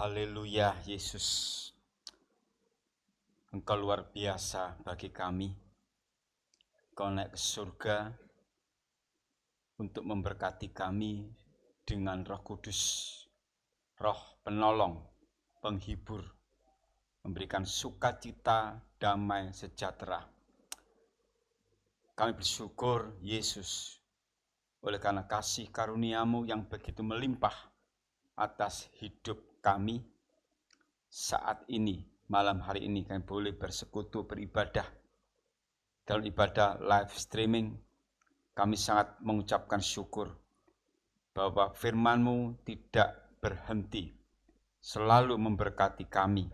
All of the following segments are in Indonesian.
Haleluya Yesus, Engkau luar biasa bagi kami. Engkau naik ke surga untuk memberkati kami dengan Roh Kudus, Roh penolong, penghibur, memberikan sukacita, damai, sejahtera. Kami bersyukur Yesus, oleh karena kasih karunia-Mu yang begitu melimpah atas hidup kami. Saat ini, malam hari ini kami boleh bersekutu beribadah. Dalam ibadah live streaming, kami sangat mengucapkan syukur bahwa firman-Mu tidak berhenti, selalu memberkati kami.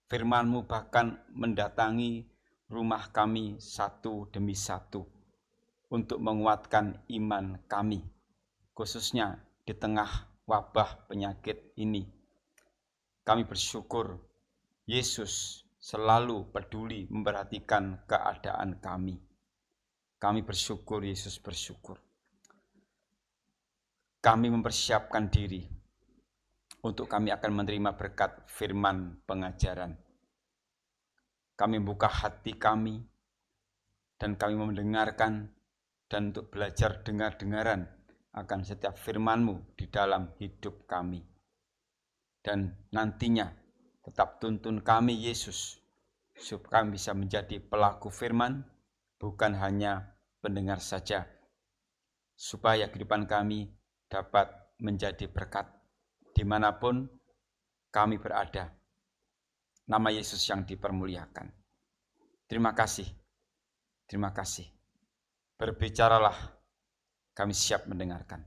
Firman-Mu bahkan mendatangi rumah kami satu demi satu untuk menguatkan iman kami, khususnya di tengah wabah penyakit ini. Kami bersyukur Yesus selalu peduli memperhatikan keadaan kami. Kami bersyukur, Yesus bersyukur. Kami mempersiapkan diri untuk kami akan menerima berkat firman pengajaran. Kami membuka hati kami dan kami mendengarkan dan untuk belajar dengar-dengaran akan setiap firman-Mu di dalam hidup kami. Dan nantinya tetap tuntun kami Yesus, supaya kami bisa menjadi pelaku firman, bukan hanya pendengar saja, supaya kehidupan kami dapat menjadi berkat dimanapun kami berada. Nama Yesus yang dipermuliakan. Terima kasih, terima kasih. Berbicaralah, kami siap mendengarkan.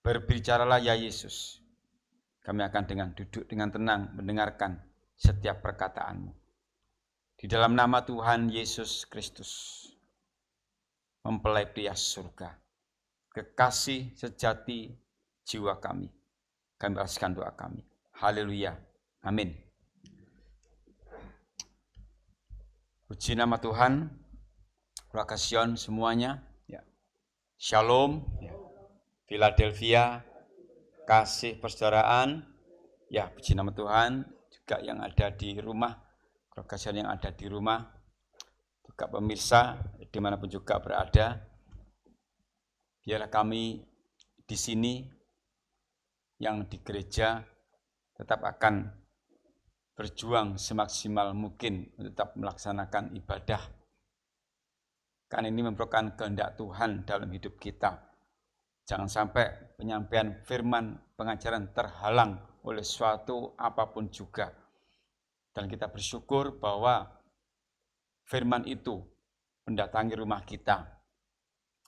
Berbicaralah ya Yesus, kami akan dengan duduk dengan tenang mendengarkan setiap perkataan-Mu. Di dalam nama Tuhan Yesus Kristus, mempelai pria surga, kekasih sejati jiwa kami balaskan doa kami. Haleluya. Amin. Puji nama Tuhan. Rakasion semuanya. Ya. Shalom. Ya. Philadelphia. Kasih persaudaraan, ya puji nama Tuhan, juga yang ada di rumah, Rakasion yang ada di rumah, juga pemirsa dimanapun juga berada. Biarlah kami di sini yang di gereja tetap akan berjuang semaksimal mungkin untuk tetap melaksanakan ibadah. Karena ini merupakan kehendak Tuhan dalam hidup kita. Jangan sampai penyampaian firman pengajaran terhalang oleh suatu apapun juga. Dan kita bersyukur bahwa firman itu mendatangi rumah kita.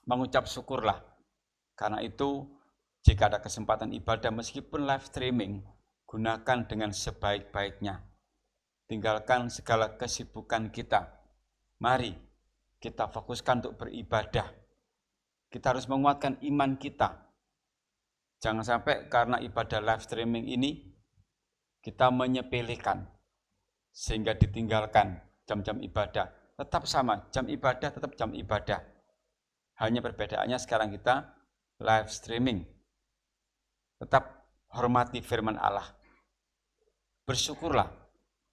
Mengucap syukurlah. Karena itu jika ada kesempatan ibadah meskipun live streaming, gunakan dengan sebaik-baiknya. Tinggalkan segala kesibukan kita. Mari kita fokuskan untuk beribadah. Kita harus menguatkan iman kita. Jangan sampai karena ibadah live streaming ini, kita menyepelekan, sehingga ditinggalkan jam-jam ibadah. Tetap sama, jam ibadah tetap jam ibadah. Hanya perbedaannya sekarang kita live streaming. Tetap hormati firman Allah. Bersyukurlah,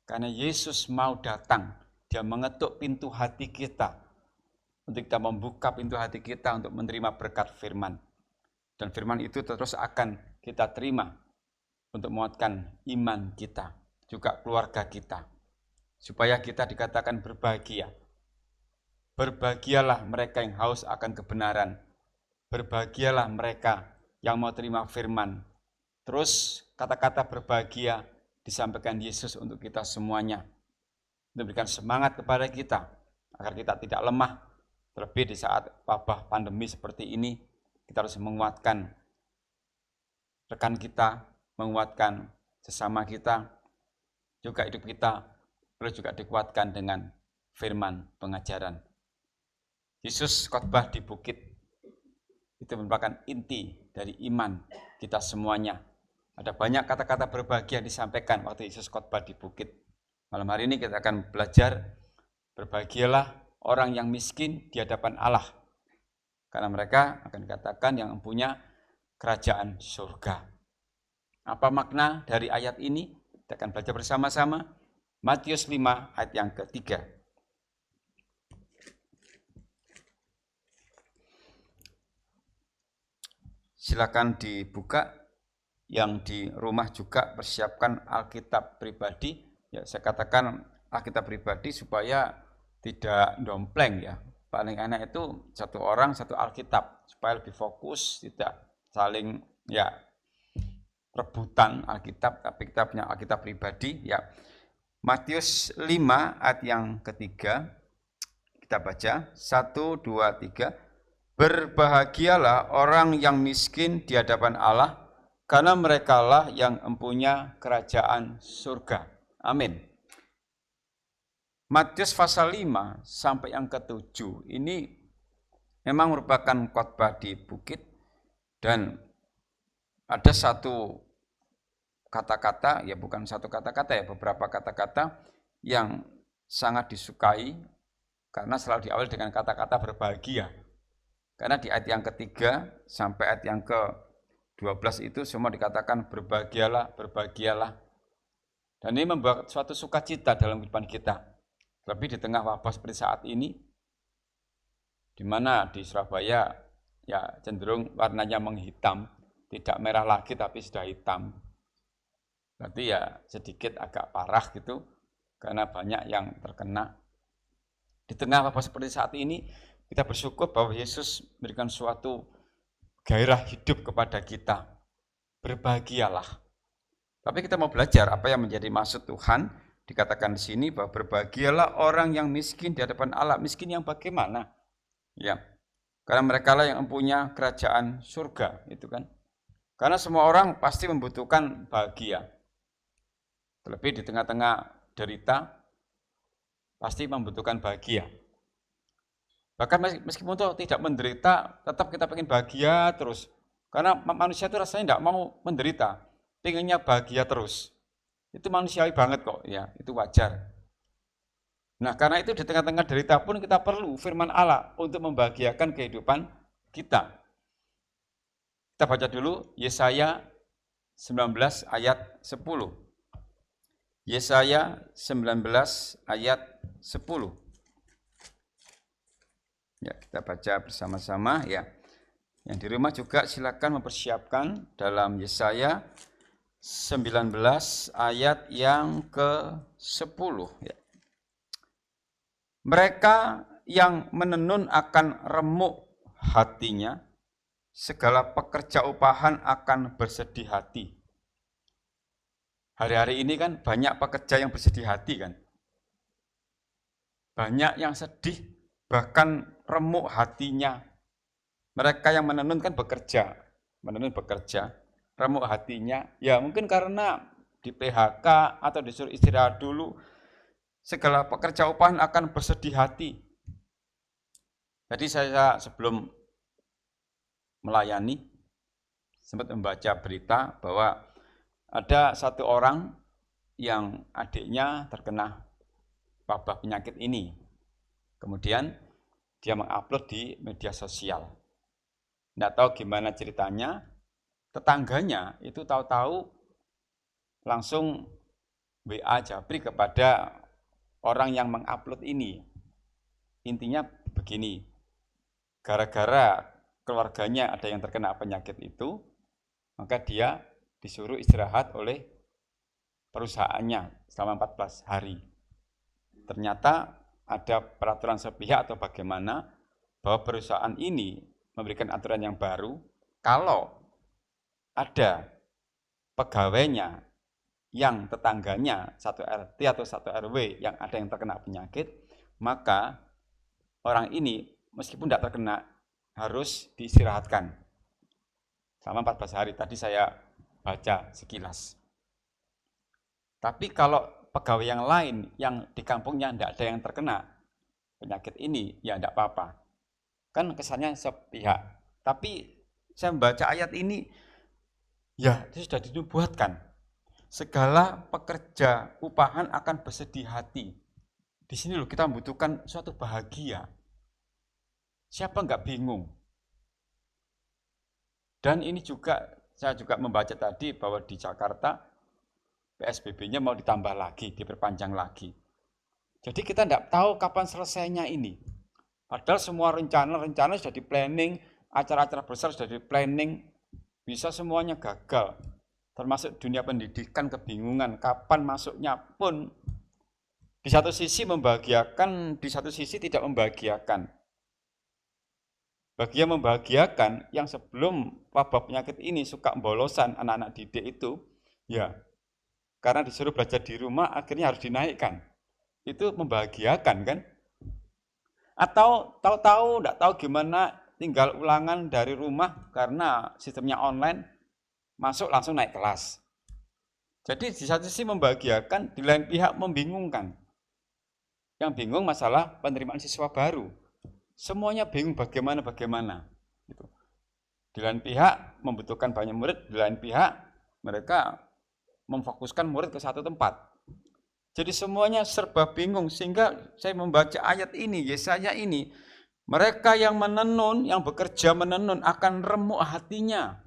karena Yesus mau datang. Dia mengetuk pintu hati kita, untuk kita membuka pintu hati kita untuk menerima berkat firman. Dan firman itu terus akan kita terima untuk menguatkan iman kita, juga keluarga kita. Supaya kita dikatakan berbahagia. Berbahagialah mereka yang haus akan kebenaran. Berbahagialah mereka yang mau terima firman. Terus kata-kata berbahagia disampaikan Yesus untuk kita semuanya. Memberikan semangat kepada kita, agar kita tidak lemah. Terlebih di saat wabah pandemi seperti ini, kita harus menguatkan rekan kita, menguatkan sesama kita, juga hidup kita perlu juga dikuatkan dengan firman pengajaran. Yesus khotbah di bukit, itu merupakan inti dari iman kita semuanya. Ada banyak kata-kata berbahagia disampaikan waktu Yesus khotbah di bukit. Malam hari ini kita akan belajar, berbahagialah orang yang miskin di hadapan Allah, karena mereka akan dikatakan yang mempunyai kerajaan surga. Apa makna dari ayat ini? Kita akan baca bersama-sama. Matius 5 ayat yang ketiga. Silakan dibuka. Yang di rumah juga persiapkan Alkitab pribadi. Ya, saya katakan Alkitab pribadi supaya tidak dompleng ya. Paling enak itu satu orang satu Alkitab supaya lebih fokus, tidak saling ya rebutan Alkitab, tapi kita punya Alkitab pribadi ya. Matius 5 ayat yang ketiga, kita baca 1, 2, 3. Berbahagialah orang yang miskin di hadapan Allah, karena merekalah yang empunya kerajaan surga. Amin. Matius pasal 5 sampai yang ke-7 ini memang merupakan khotbah di bukit, dan ada satu kata-kata, ya bukan satu kata-kata ya, beberapa kata-kata yang sangat disukai karena selalu diawali dengan kata-kata berbahagia. Karena di ayat yang ketiga sampai ayat yang ke-12 itu semua dikatakan berbahagialah, berbahagialah. Dan ini membuat suatu sukacita dalam kehidupan kita. Lebih di tengah wabah seperti saat ini, di mana di Surabaya ya cenderung warnanya menghitam, tidak merah lagi tapi sudah hitam. Berarti ya sedikit agak parah gitu, karena banyak yang terkena. Di tengah wabah seperti saat ini, kita bersyukur bahwa Yesus memberikan suatu gairah hidup kepada kita. Berbahagialah. Tapi kita mau belajar apa yang menjadi maksud Tuhan. Dikatakan di sini bahwa berbahagialah orang yang miskin di hadapan Allah. Miskin yang bagaimana? Ya, karena mereka lah yang mempunyai kerajaan surga, itu kan. Karena semua orang pasti membutuhkan bahagia. Terlebih di tengah-tengah derita, pasti membutuhkan bahagia. Bahkan meskipun tidak menderita, tetap kita pengen bahagia terus. Karena manusia itu rasanya tidak mau menderita, pengennya bahagia terus. Itu manusiawi banget kok, ya, itu wajar. Nah, karena itu di tengah-tengah derita pun kita perlu firman Allah untuk membahagiakan kehidupan kita. Kita baca dulu Yesaya 19 ayat 10. Yesaya 19 ayat 10. Ya, kita baca bersama-sama ya. Yang di rumah juga silakan mempersiapkan dalam Yesaya 19 ayat yang ke-10 ya. Mereka yang menenun akan remuk hatinya, segala pekerja upahan akan bersedih hati. Hari-hari ini kan banyak pekerja yang bersedih hati kan. Banyak yang sedih, bahkan remuk hatinya. Mereka yang menenun kan bekerja, remuk hatinya. Ya mungkin karena di PHK atau disuruh istirahat dulu, segala pekerja upahan akan bersedih hati. Jadi saya sebelum melayani sempat membaca berita bahwa ada satu orang yang adiknya terkena wabah penyakit ini. Kemudian dia mengupload di media sosial. Nggak tahu gimana ceritanya, tetangganya itu tahu-tahu langsung WA Japri kepada orang yang mengupload ini. Intinya begini, gara-gara keluarganya ada yang terkena penyakit itu, maka dia disuruh istirahat oleh perusahaannya selama 14 hari. Ternyata ada peraturan sepihak atau bagaimana bahwa perusahaan ini memberikan aturan yang baru, kalau ada pegawainya yang tetangganya satu RT atau satu RW yang ada yang terkena penyakit, maka orang ini meskipun tidak terkena harus diistirahatkan selama 14 hari. Tadi saya baca sekilas. Tapi kalau pegawai yang lain yang di kampungnya tidak ada yang terkena penyakit ini, ya tidak apa-apa. Kan kesannya sepihak. Tapi saya membaca ayat ini, ya itu sudah dinubuatkan. Segala pekerja upahan akan bersedih hati. Di sini loh kita membutuhkan suatu bahagia. Siapa nggak bingung? Dan ini juga Saya juga membaca tadi bahwa di Jakarta PSBB-nya mau ditambah lagi, diperpanjang lagi. Jadi kita tidak tahu kapan selesainya ini. Padahal semua rencana sudah di-planning, acara-acara besar sudah di-planning, bisa semuanya gagal. Termasuk dunia pendidikan kebingungan, kapan masuknya pun. Di satu sisi membahagiakan, di satu sisi tidak membahagiakan. Bagi yang membahagiakan, yang sebelum wabah penyakit ini suka bolosan anak-anak didik itu, ya karena disuruh belajar di rumah akhirnya harus dinaikkan. Itu membahagiakan kan? Atau tahu-tahu tidak tahu gimana tinggal ulangan dari rumah karena sistemnya online, masuk langsung naik kelas. Jadi di satu sisi membahagiakan, di lain pihak membingungkan. Yang bingung masalah penerimaan siswa baru. Semuanya bingung bagaimana. Gitu. Di lain pihak membutuhkan banyak murid, di lain pihak mereka memfokuskan murid ke satu tempat. Jadi semuanya serba bingung, sehingga saya membaca ayat ini, Yesaya ini, mereka yang menenun, yang bekerja menenun akan remuk hatinya.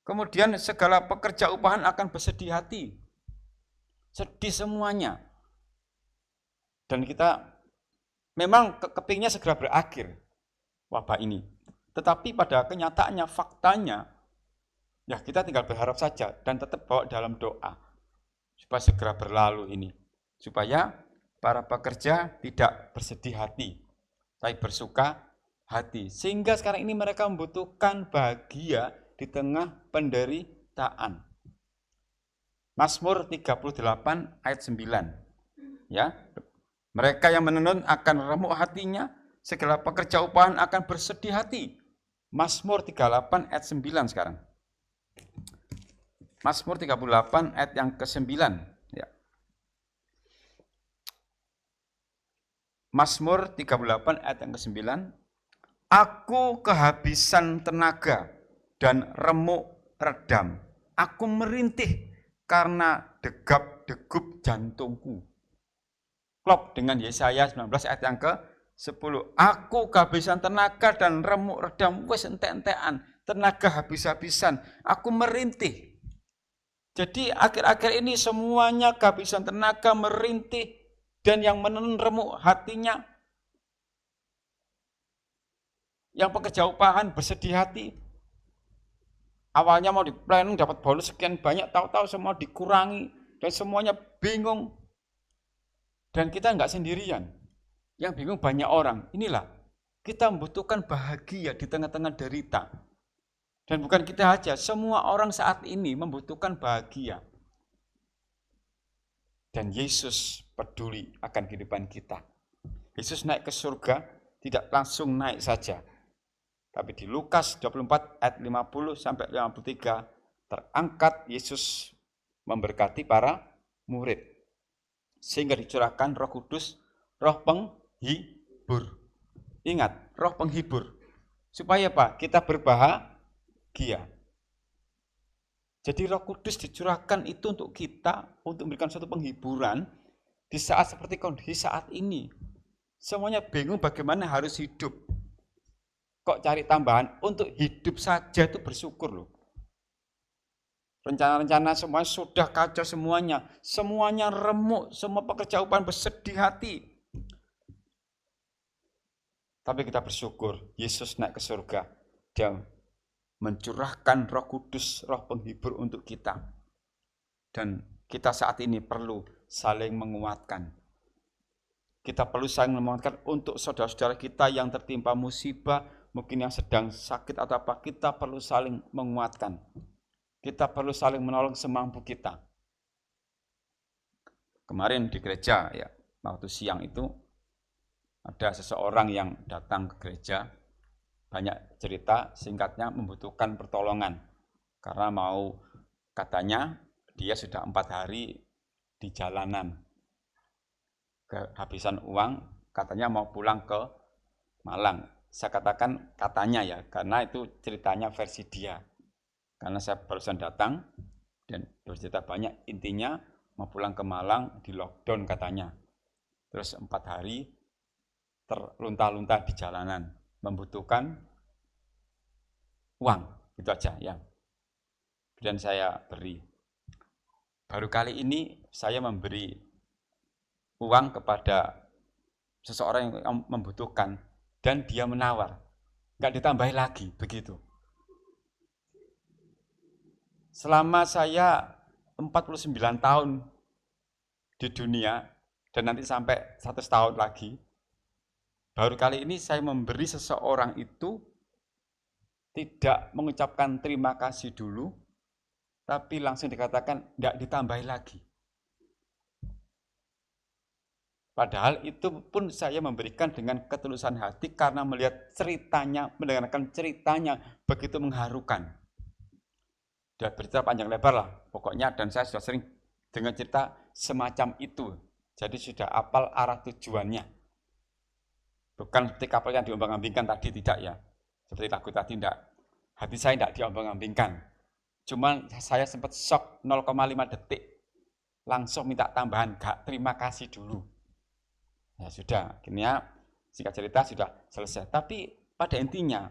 Kemudian segala pekerja upahan akan bersedih hati. Sedih semuanya. Dan kita memang kepingnya segera berakhir wabah ini. Tetapi pada kenyataannya, faktanya, ya kita tinggal berharap saja dan tetap bawa dalam doa. Supaya segera berlalu ini. Supaya para pekerja tidak bersedih hati, tapi bersuka hati. Sehingga sekarang ini mereka membutuhkan bahagia di tengah penderitaan. Mazmur 38 ayat 9. Ya, mereka yang menenun akan remuk hatinya, segala pekerja upahan akan bersedih hati. Mazmur 38 ayat 9 sekarang. Mazmur 38 ayat yang ke-9. Ya. Mazmur 38 ayat yang ke-9. Aku kehabisan tenaga dan remuk redam. Aku merintih karena degap-degup jantungku. Klop dengan Yesaya 19 ayat yang ke-10. Aku kehabisan tenaga dan remuk redam. Wes entek-entekan, tenaga habis-habisan. Aku merintih. Jadi akhir-akhir ini semuanya kehabisan tenaga, merintih, dan yang menenun remuk hatinya, yang pekerja upahan bersedih hati. Awalnya mau di-planning dapat bonus sekian banyak, tahu-tahu semua dikurangi, dan semuanya bingung. Dan kita enggak sendirian. Yang bingung banyak orang. Inilah, kita membutuhkan bahagia di tengah-tengah derita. Dan bukan kita aja, semua orang saat ini membutuhkan bahagia. Dan Yesus peduli akan kehidupan kita. Yesus naik ke surga, tidak langsung naik saja. Tapi di Lukas 24 ayat 50 sampai 53, terangkat Yesus memberkati para murid. Sehingga dicurahkan Roh Kudus, roh penghibur. Ingat, roh penghibur. Supaya apa? Kita berbahagia. Jadi Roh Kudus dicurahkan itu untuk kita, untuk memberikan suatu penghiburan di saat seperti kondisi saat ini. Semuanya bingung bagaimana harus hidup. Kok cari tambahan? Untuk hidup saja itu bersyukur loh. Rencana-rencana semuanya sudah kacau semuanya. Semuanya remuk, semua pekerja upahan bersedih hati. Tapi kita bersyukur, Yesus naik ke surga. Dia mencurahkan Roh Kudus, roh penghibur untuk kita. Dan kita saat ini perlu saling menguatkan. Kita perlu saling menguatkan untuk saudara-saudara kita yang tertimpa musibah, mungkin yang sedang sakit atau apa, kita perlu saling menguatkan. Kita perlu saling menolong semampu kita. Kemarin di gereja, ya, waktu siang itu, ada seseorang yang datang ke gereja, banyak cerita, singkatnya membutuhkan pertolongan. Karena katanya dia sudah 4 hari di jalanan. Kehabisan uang, katanya mau pulang ke Malang. Saya katakan katanya ya, karena itu ceritanya versi dia. Karena saya barusan datang dan bercerita banyak, intinya mau pulang ke Malang di lockdown katanya. Terus 4 hari terlunta-lunta di jalanan, membutuhkan uang, itu aja ya. dan saya beri. Baru kali ini saya memberi uang kepada seseorang yang membutuhkan dan dia menawar, nggak ditambahi lagi, begitu. Selama saya 49 tahun di dunia dan nanti sampai 100 tahun lagi, baru kali ini saya memberi seseorang itu tidak mengucapkan terima kasih dulu, tapi langsung dikatakan tidak ditambahi lagi. Padahal itu pun saya memberikan dengan ketulusan hati karena melihat ceritanya, mendengarkan ceritanya begitu mengharukan. Sudah bercerita panjang lebar lah pokoknya, dan saya sudah sering dengar cerita semacam itu. Jadi sudah apal arah tujuannya. Bukan seperti kapal yang diombang-ambingkan tadi, tidak ya. Seperti lagu tadi tidak. Hati saya tidak diombang-ambingkan. Cuman saya sempat shock 0,5 detik. Langsung minta tambahan, gak terima kasih dulu. Ya sudah, akhirnya singkat cerita sudah selesai. Tapi pada intinya,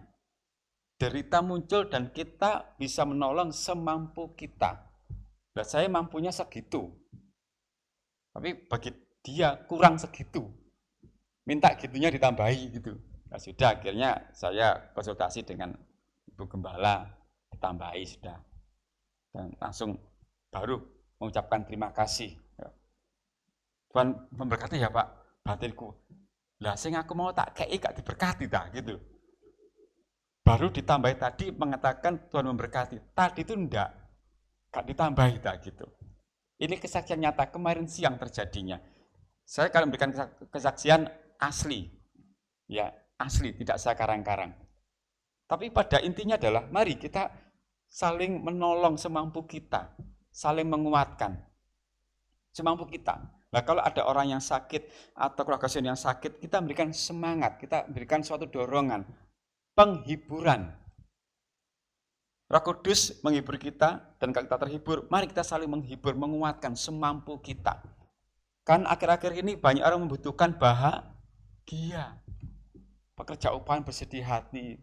derita muncul dan kita bisa menolong semampu kita. Nah, saya mampunya segitu. Tapi bagi dia kurang segitu. Minta gitunya ditambahi gitu. Nah, sudah akhirnya saya konsultasi dengan Ibu Gembala, ditambahi sudah. Dan langsung baru mengucapkan terima kasih. Tuhan memberkati ya Pak. Batinku, lah sing aku mau tak kei gak diberkati tak gitu. Baru ditambahi tadi mengatakan Tuhan memberkati. Tadi itu enggak, gak ditambahi tak gitu. Ini kesaksian nyata kemarin siang terjadinya. Saya kalau memberikan kesaksian asli, ya asli, tidak saya karang-karang. Tapi pada intinya adalah mari kita saling menolong semampu kita, saling menguatkan semampu kita. Nah, kalau ada orang yang sakit atau keluarga yang sakit, kita berikan semangat, kita berikan suatu dorongan, penghiburan. Roh Kudus menghibur kita, dan kalau kita terhibur, mari kita saling menghibur, menguatkan semampu kita. Kan akhir-akhir ini banyak orang membutuhkan bahagia. Pekerja upahan bersedih hati,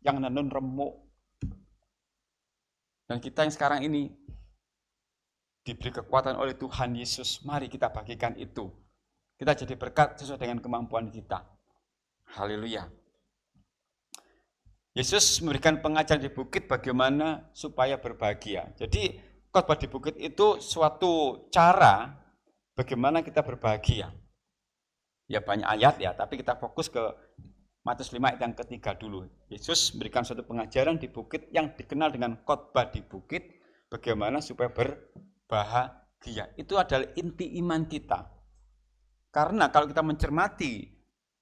yang nenun remuk. Dan kita yang sekarang ini diberi kekuatan oleh Tuhan Yesus, mari kita bagikan itu. Kita jadi berkat sesuai dengan kemampuan kita. Haleluya. Yesus memberikan pengajaran di bukit bagaimana supaya berbahagia. Jadi khotbah di bukit itu suatu cara bagaimana kita berbahagia. Ya banyak ayat ya, tapi kita fokus ke Matius 5 ayat yang ketiga dulu. Yesus memberikan suatu pengajaran di bukit yang dikenal dengan khotbah di bukit, bagaimana supaya bahagia. Itu adalah inti iman kita. Karena kalau kita mencermati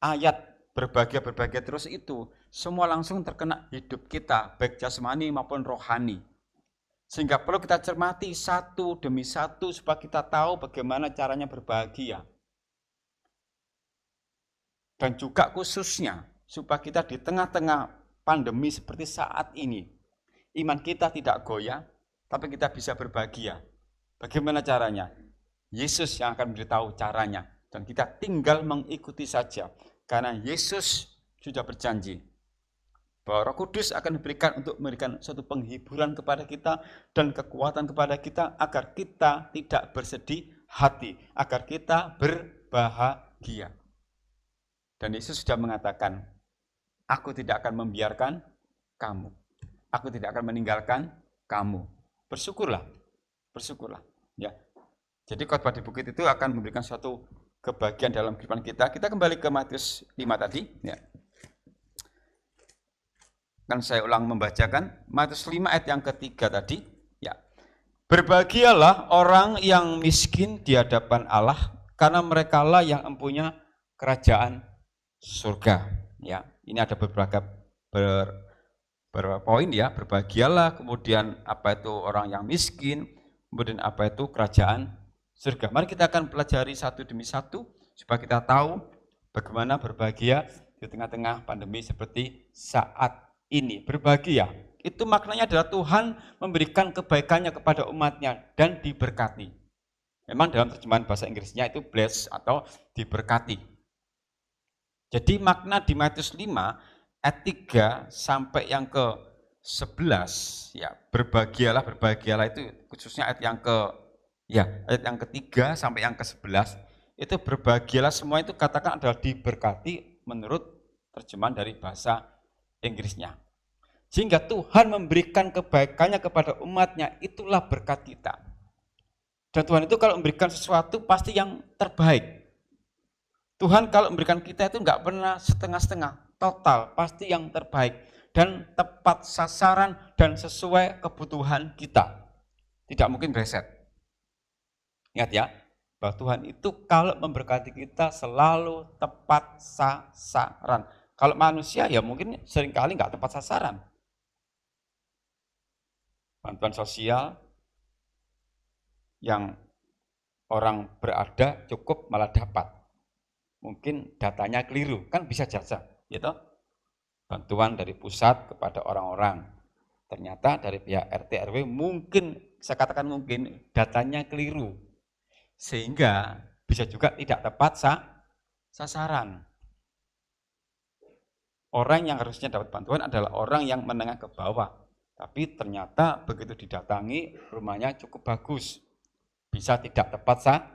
ayat berbahagia terus itu, semua langsung terkena hidup kita, baik jasmani maupun rohani. Sehingga perlu kita cermati satu demi satu supaya kita tahu bagaimana caranya berbahagia. Dan juga khususnya supaya kita di tengah-tengah pandemi seperti saat ini, iman kita tidak goyah, tapi kita bisa berbahagia. Bagaimana caranya? Yesus yang akan memberitahu caranya, dan kita tinggal mengikuti saja. Karena Yesus sudah berjanji bahwa Roh Kudus akan diberikan untuk memberikan suatu penghiburan kepada kita dan kekuatan kepada kita agar kita tidak bersedih hati, agar kita berbahagia. Dan Yesus sudah mengatakan, aku tidak akan membiarkan kamu. Aku tidak akan meninggalkan kamu. Bersyukurlah. Bersyukurlah. Ya. Jadi khotbah di bukit itu akan memberikan suatu kebahagiaan dalam kehidupan kita. Kita kembali ke Matius 5 tadi. Ya. Kan saya ulang membacakan Matius 5 ayat yang ketiga tadi. Ya. Berbahagialah orang yang miskin di hadapan Allah, karena merekalah yang mempunyai kerajaan surga. Ya. Ini ada beberapa poin ya. Berbahagialah, kemudian apa itu orang yang miskin, kemudian apa itu kerajaan surga. Mari kita akan pelajari satu demi satu supaya kita tahu bagaimana berbahagia di tengah-tengah pandemi seperti saat ini. Berbahagia itu maknanya adalah Tuhan memberikan kebaikannya kepada umatnya dan diberkati. Memang dalam terjemahan bahasa Inggrisnya itu bless atau diberkati. Jadi makna di Matius 5 ayat 3 sampai yang ke 11 ya, berbahagialah itu khususnya ayat yang ketiga sampai yang ke-11 itu berbahagialah semua itu katakan adalah diberkati menurut terjemahan dari bahasa Inggrisnya. Sehingga Tuhan memberikan kebaikannya kepada umatnya, itulah berkat kita. Dan Tuhan itu kalau memberikan sesuatu pasti yang terbaik. Tuhan kalau memberikan kita itu nggak pernah setengah-setengah, total, pasti yang terbaik. Dan tepat sasaran dan sesuai kebutuhan kita. Tidak mungkin reset. Ingat ya, bahwa Tuhan itu kalau memberkati kita selalu tepat sasaran. Kalau manusia ya mungkin seringkali nggak tepat sasaran. Bantuan sosial yang orang berada cukup malah dapat. Mungkin datanya keliru, kan bisa jasa, gitu. Bantuan dari pusat kepada orang-orang. Ternyata dari pihak RT RW mungkin, saya katakan mungkin, datanya keliru. Sehingga bisa juga tidak tepat sasaran. Orang yang harusnya dapat bantuan adalah orang yang menengah ke bawah. Tapi ternyata begitu didatangi, rumahnya cukup bagus. Bisa tidak tepat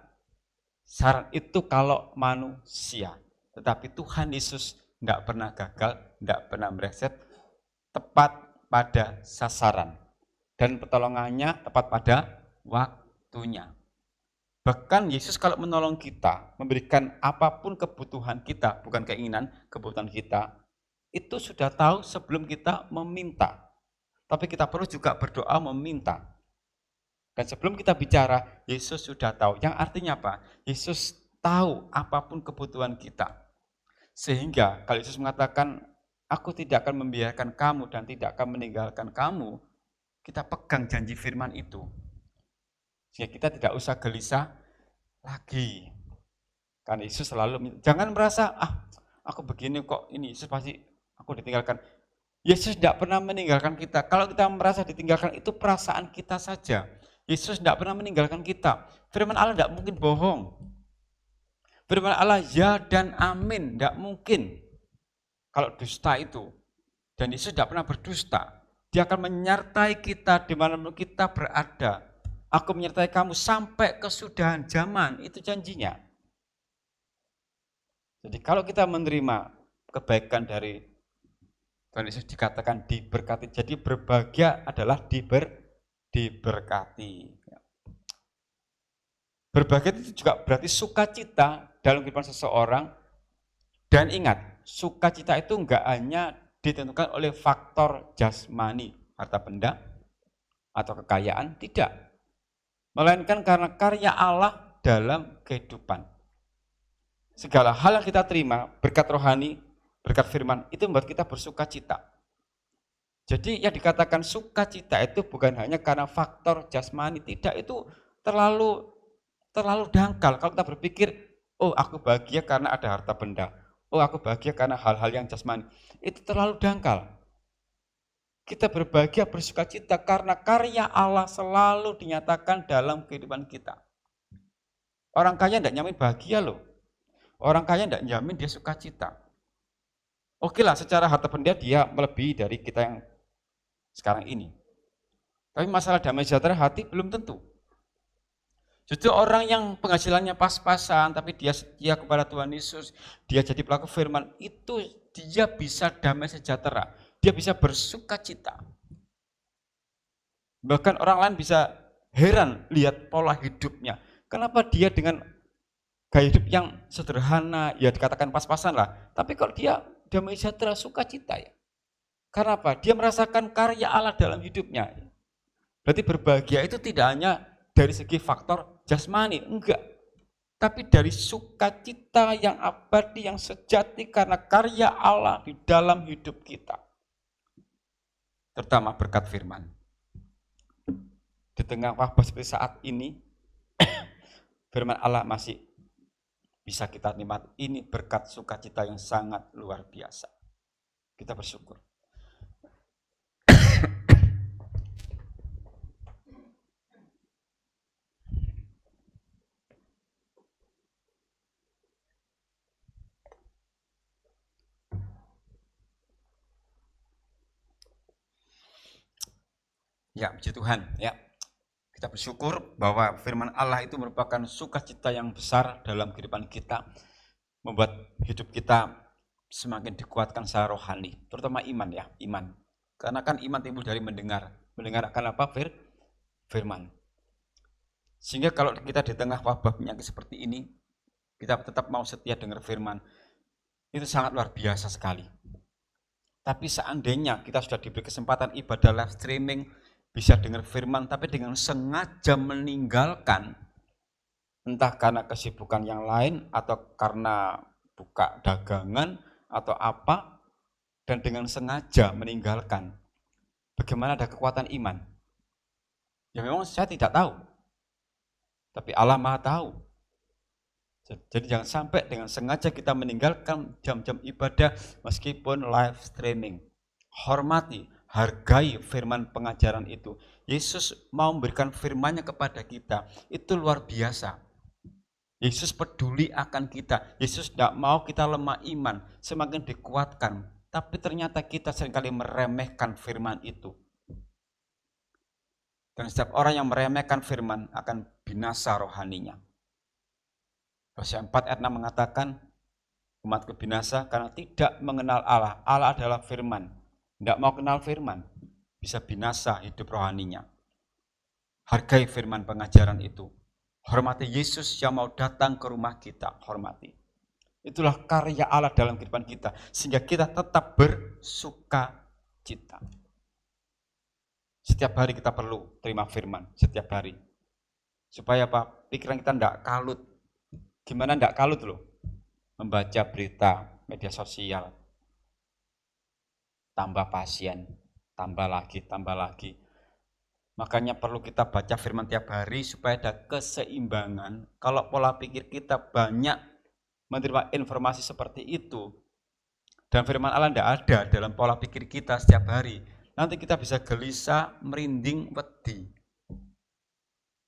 sasaran itu kalau manusia. Tetapi Tuhan Yesus tidak pernah gagal, tidak pernah meleset, tepat pada sasaran. Dan pertolongannya tepat pada waktunya. Bahkan Yesus kalau menolong kita, memberikan apapun kebutuhan kita, bukan keinginan, kebutuhan kita, itu sudah tahu sebelum kita meminta. Tapi kita perlu juga berdoa meminta. Dan sebelum kita bicara, Yesus sudah tahu. Yang artinya apa? Yesus tahu apapun kebutuhan kita. Sehingga kalau Yesus mengatakan, aku tidak akan membiarkan kamu dan tidak akan meninggalkan kamu, kita pegang janji firman itu. Sehingga kita tidak usah gelisah lagi. Karena Yesus selalu, jangan merasa, aku begini kok, ini Yesus pasti aku ditinggalkan. Yesus tidak pernah meninggalkan kita. Kalau kita merasa ditinggalkan, itu perasaan kita saja. Yesus tidak pernah meninggalkan kita. Firman Allah tidak mungkin bohong. Firman Allah ya dan amin, tidak mungkin. Kalau dusta itu. Dan Yesus tidak pernah berdusta. Dia akan menyertai kita di mana kita berada. Aku menyertai kamu sampai kesudahan zaman, itu janjinya. Jadi kalau kita menerima kebaikan dari Tuhan Yesus dikatakan diberkati. Jadi berbahagia adalah diberkati. Berbahagia itu juga berarti sukacita dalam kehidupan seseorang. Dan ingat, sukacita itu enggak hanya ditentukan oleh faktor jasmani, harta benda, atau kekayaan, tidak. Melainkan karena karya Allah dalam kehidupan. Segala hal yang kita terima, berkat rohani, berkat firman, itu membuat kita bersukacita. Jadi yang dikatakan sukacita itu bukan hanya karena faktor jasmani, tidak, itu terlalu dangkal. Kalau kita berpikir, oh aku bahagia karena ada harta benda, oh aku bahagia karena hal-hal yang jasmani, itu terlalu dangkal. Kita berbahagia, bersukacita karena karya Allah selalu dinyatakan dalam kehidupan kita. Orang kaya tidak nyamin bahagia loh. Orang kaya tidak nyamin dia sukacita. Oke lah, secara harta benda dia melebihi dari kita yang sekarang ini. Tapi masalah damai sejahtera hati belum tentu. Justru orang yang penghasilannya pas-pasan, tapi dia setia kepada Tuhan Yesus, dia jadi pelaku firman, itu dia bisa damai sejahtera. Dia bisa bersuka cita. Bahkan orang lain bisa heran lihat pola hidupnya. Kenapa dia dengan gaya hidup yang sederhana, ya dikatakan pas-pasan lah. Tapi kalau dia damai sejahtera, sukacita ya. Karena apa? Dia merasakan karya Allah dalam hidupnya. Berarti berbahagia itu tidak hanya dari segi faktor jasmani, enggak. Tapi dari sukacita yang abadi, yang sejati karena karya Allah di dalam hidup kita. Terutama berkat firman. Di tengah wabah seperti saat ini, firman Allah masih bisa kita nikmati. Ini berkat sukacita yang sangat luar biasa. Kita bersyukur. Ya, puji Tuhan, ya. Kita bersyukur bahwa firman Allah itu merupakan sukacita yang besar dalam kehidupan kita, membuat hidup kita semakin dikuatkan secara rohani, terutama iman ya, iman. Karena kan iman timbul dari mendengar akan apa? Firman. Sehingga kalau kita di tengah wabah penyakit seperti ini, kita tetap mau setia dengar firman, itu sangat luar biasa sekali. Tapi seandainya kita sudah diberi kesempatan ibadah live streaming, bisa dengar firman, tapi dengan sengaja meninggalkan, entah karena kesibukan yang lain, atau karena buka dagangan, atau apa, dan dengan sengaja meninggalkan, bagaimana ada kekuatan iman? Ya memang saya tidak tahu, tapi Allah Maha tahu. Jadi jangan sampai dengan sengaja kita meninggalkan jam-jam ibadah meskipun live streaming. Hormati, hargai firman pengajaran itu. Yesus mau memberikan firman-Nya kepada kita. Itu luar biasa. Yesus peduli akan kita. Yesus tidak mau kita lemah iman, semakin dikuatkan. Tapi ternyata kita seringkali meremehkan firman itu. Dan setiap orang yang meremehkan firman akan binasa rohaninya. Hosea 4 ayat 6 mengatakan, umatku binasa karena tidak mengenal Allah. Allah adalah firman. Tidak mau kenal firman, bisa binasa hidup rohaninya. Hargai firman pengajaran itu. Hormati Yesus yang mau datang ke rumah kita, hormati. Itulah karya Allah dalam kehidupan kita, sehingga kita tetap bersuka cita. Setiap hari kita perlu terima firman, setiap hari. Supaya apa? Pikiran kita tidak kalut. Gimana tidak kalut loh? Membaca berita, media sosial, tambah pasien, tambah lagi. Makanya perlu kita baca firman tiap hari supaya ada keseimbangan. Kalau pola pikir kita banyak menerima informasi seperti itu, dan firman Allah tidak ada dalam pola pikir kita setiap hari, nanti kita bisa gelisah, merinding, wedi.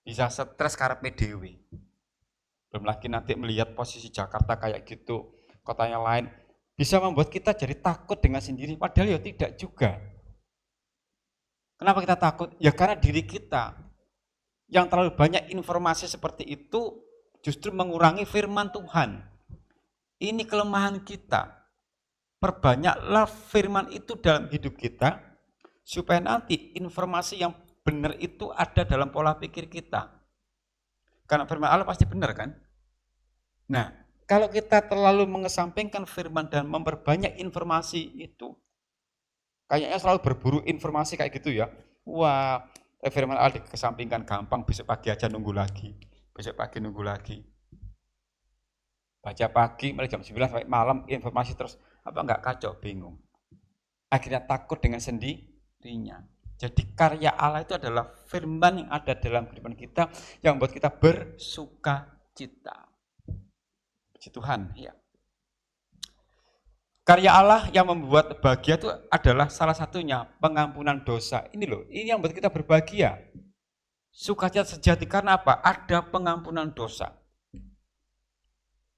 Bisa stres karepe dhewe. Belum lagi nanti melihat posisi Jakarta kayak gitu, kota yang lain, bisa membuat kita jadi takut dengan sendiri, padahal ya tidak juga. Kenapa kita takut? Ya karena diri kita yang terlalu banyak informasi seperti itu justru mengurangi firman Tuhan. Ini kelemahan kita. Perbanyaklah firman itu dalam hidup kita, supaya nanti informasi yang benar itu ada dalam pola pikir kita. Karena firman Allah pasti benar kan? Nah, kalau kita terlalu mengesampingkan firman dan memperbanyak informasi itu, kayaknya selalu berburu informasi kayak gitu ya. Wah, firman Allah dikesampingkan gampang, besok pagi aja nunggu lagi. Besok pagi nunggu lagi. Baca pagi, mulai jam 9 sampai malam, informasi terus. Apa enggak kacau, bingung. Akhirnya takut dengan sendirinya. Jadi karya Allah itu adalah firman yang ada dalam kehidupan kita yang membuat kita bersuka cita. Puji Tuhan, ya. Karya Allah yang membuat bahagia itu adalah salah satunya pengampunan dosa. Ini loh, ini yang membuat kita berbahagia. Sukacita sejati karena apa? Ada pengampunan dosa.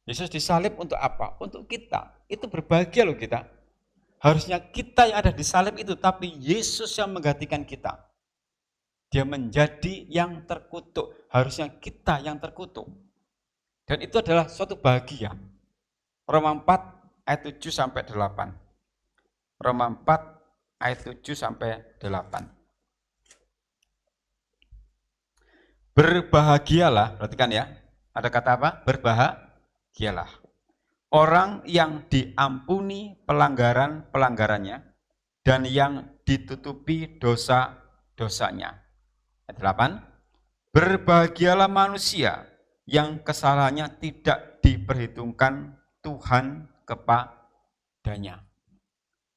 Yesus disalib untuk apa? Untuk kita. Itu berbahagia loh kita. Harusnya kita yang ada di salib itu, tapi Yesus yang menggantikan kita. Dia menjadi yang terkutuk. Harusnya kita yang terkutuk. Dan itu adalah suatu bahagia. Roma 4 ayat 7 sampai 8. Roma 4 ayat 7 sampai 8. Berbahagialah, perhatikan ya. Ada kata apa? Berbahagialah. Orang yang diampuni pelanggaran-pelanggarannya dan yang ditutupi dosa-dosanya. Ayat 8. Berbahagialah manusia yang kesalahannya tidak diperhitungkan Tuhan kepadanya.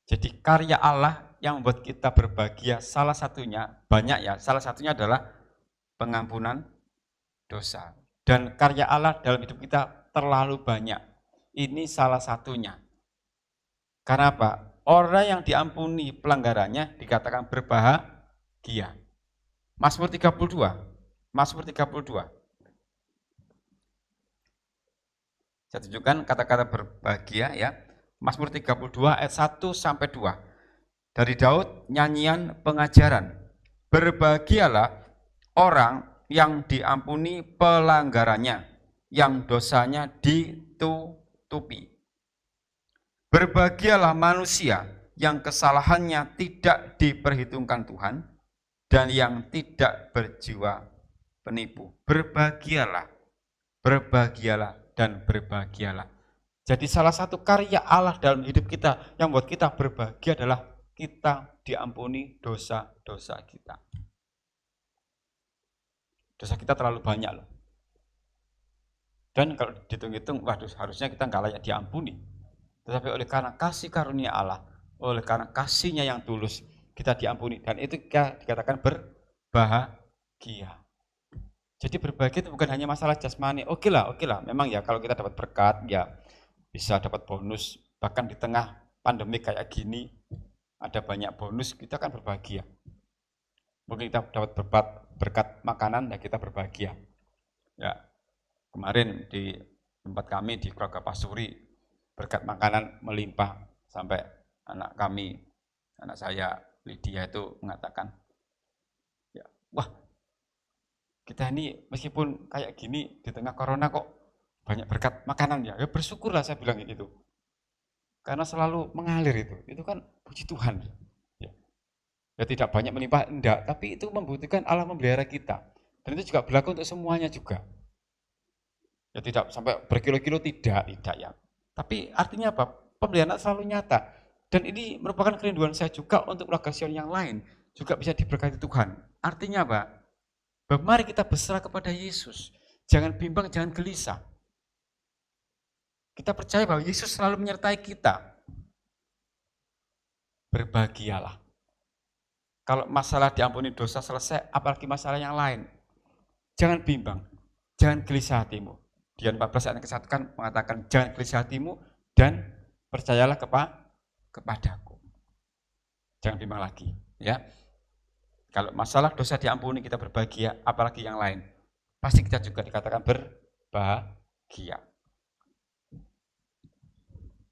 Jadi karya Allah yang membuat kita berbahagia, salah satunya, banyak ya, salah satunya adalah pengampunan dosa. Dan karya Allah dalam hidup kita terlalu banyak. Ini salah satunya. Karena apa? Orang yang diampuni pelanggarannya dikatakan berbahagia. Mazmur 32. Mazmur 32. Saya tunjukkan kata-kata berbahagia ya. Mazmur 32 ayat 1 sampai 2. Dari Daud, nyanyian pengajaran. Berbahagialah orang yang diampuni pelanggarannya, yang dosanya ditutupi. Berbahagialah manusia yang kesalahannya tidak diperhitungkan Tuhan dan yang tidak berjiwa penipu. Berbahagialah, berbahagialah, dan berbahagialah. Jadi salah satu karya Allah dalam hidup kita yang membuat kita berbahagia adalah kita diampuni dosa-dosa kita. Dosa kita terlalu banyak loh. Dan kalau dihitung-hitung, waduh harusnya kita nggak layak diampuni. Tetapi oleh karena kasih karunia Allah, oleh karena kasihnya yang tulus, kita diampuni. Dan itu dikatakan berbahagia. Jadi berbahagia itu bukan hanya masalah jasmani. Oke lah, memang ya kalau kita dapat berkat, ya bisa dapat bonus. Bahkan di tengah pandemi kayak gini, ada banyak bonus, kita kan berbahagia. Mungkin kita dapat berkat makanan, ya kita berbahagia. Ya, kemarin di tempat kami di keluarga Pasuri, berkat makanan melimpah sampai anak saya Lydia itu mengatakan, ya, wah kita ini meskipun kayak gini di tengah corona kok banyak berkat makanan ya bersyukurlah saya bilang gitu. Karena selalu mengalir itu kan puji Tuhan. Ya tidak banyak melimpah, enggak, tapi itu membutuhkan Allah memelihara kita. Dan itu juga berlaku untuk semuanya juga. Ya tidak sampai berkilo-kilo tidak ya. Tapi artinya apa? Pemeliharaan selalu nyata. Dan ini merupakan kerinduan saya juga untuk keluarga Sion yang lain juga bisa diberkati Tuhan. Artinya apa? Bahwa mari kita berserah kepada Yesus. Jangan bimbang, jangan gelisah. Kita percaya bahwa Yesus selalu menyertai kita. Berbahagialah. Kalau masalah diampuni dosa selesai, apalagi masalah yang lain. Jangan bimbang, jangan gelisah hatimu. Dian 14 ayat ke-1 kan mengatakan, jangan gelisah hatimu dan percayalah kepadaku. Jangan bimbang lagi. Ya. Kalau masalah dosa diampuni kita berbahagia, apalagi yang lain. Pasti kita juga dikatakan berbahagia.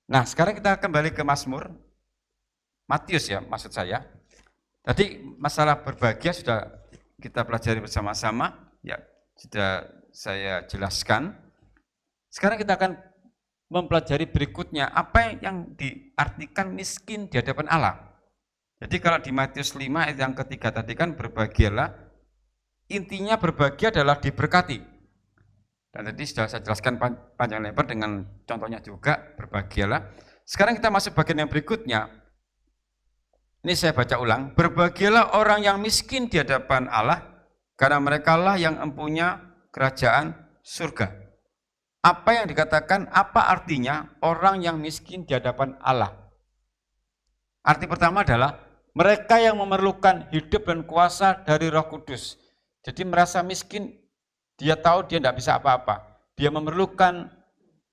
Nah, sekarang kita kembali ke Mazmur. Matius ya, maksud saya. Tadi masalah berbahagia sudah kita pelajari bersama-sama. Ya, sudah saya jelaskan. Sekarang kita akan mempelajari berikutnya, apa yang diartikan miskin di hadapan Allah. Jadi kalau di Matius 5 ayat yang ketiga tadi kan berbahagialah, intinya berbahagia adalah diberkati. Dan tadi sudah saya jelaskan panjang lebar dengan contohnya juga, berbahagialah. Sekarang kita masuk bagian yang berikutnya. Ini saya baca ulang. Berbahagialah orang yang miskin di hadapan Allah, karena merekalah yang empunya kerajaan surga. Apa yang dikatakan, apa artinya orang yang miskin di hadapan Allah? Arti pertama adalah mereka yang memerlukan hidup dan kuasa dari Roh Kudus. Jadi merasa miskin, dia tahu dia tidak bisa apa-apa. Dia memerlukan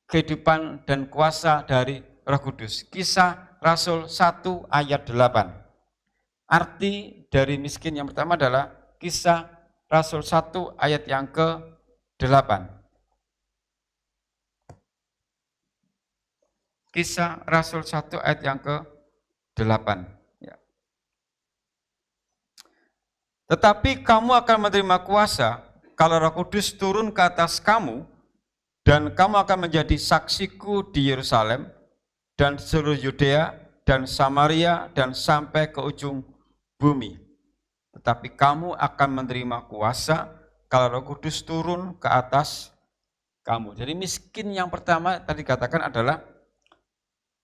kehidupan dan kuasa dari Roh Kudus. Kisah Rasul 1 ayat 8. Arti dari miskin yang pertama adalah Kisah Rasul 1 ayat yang ke-8. Kisah Rasul 1 ayat yang ke-8. Ya. Tetapi kamu akan menerima kuasa kalau Roh Kudus turun ke atas kamu, dan kamu akan menjadi saksiku di Yerusalem dan seluruh Yudea dan Samaria dan sampai ke ujung bumi. Tetapi kamu akan menerima kuasa kalau Roh Kudus turun ke atas kamu. Jadi miskin yang pertama tadi katakan adalah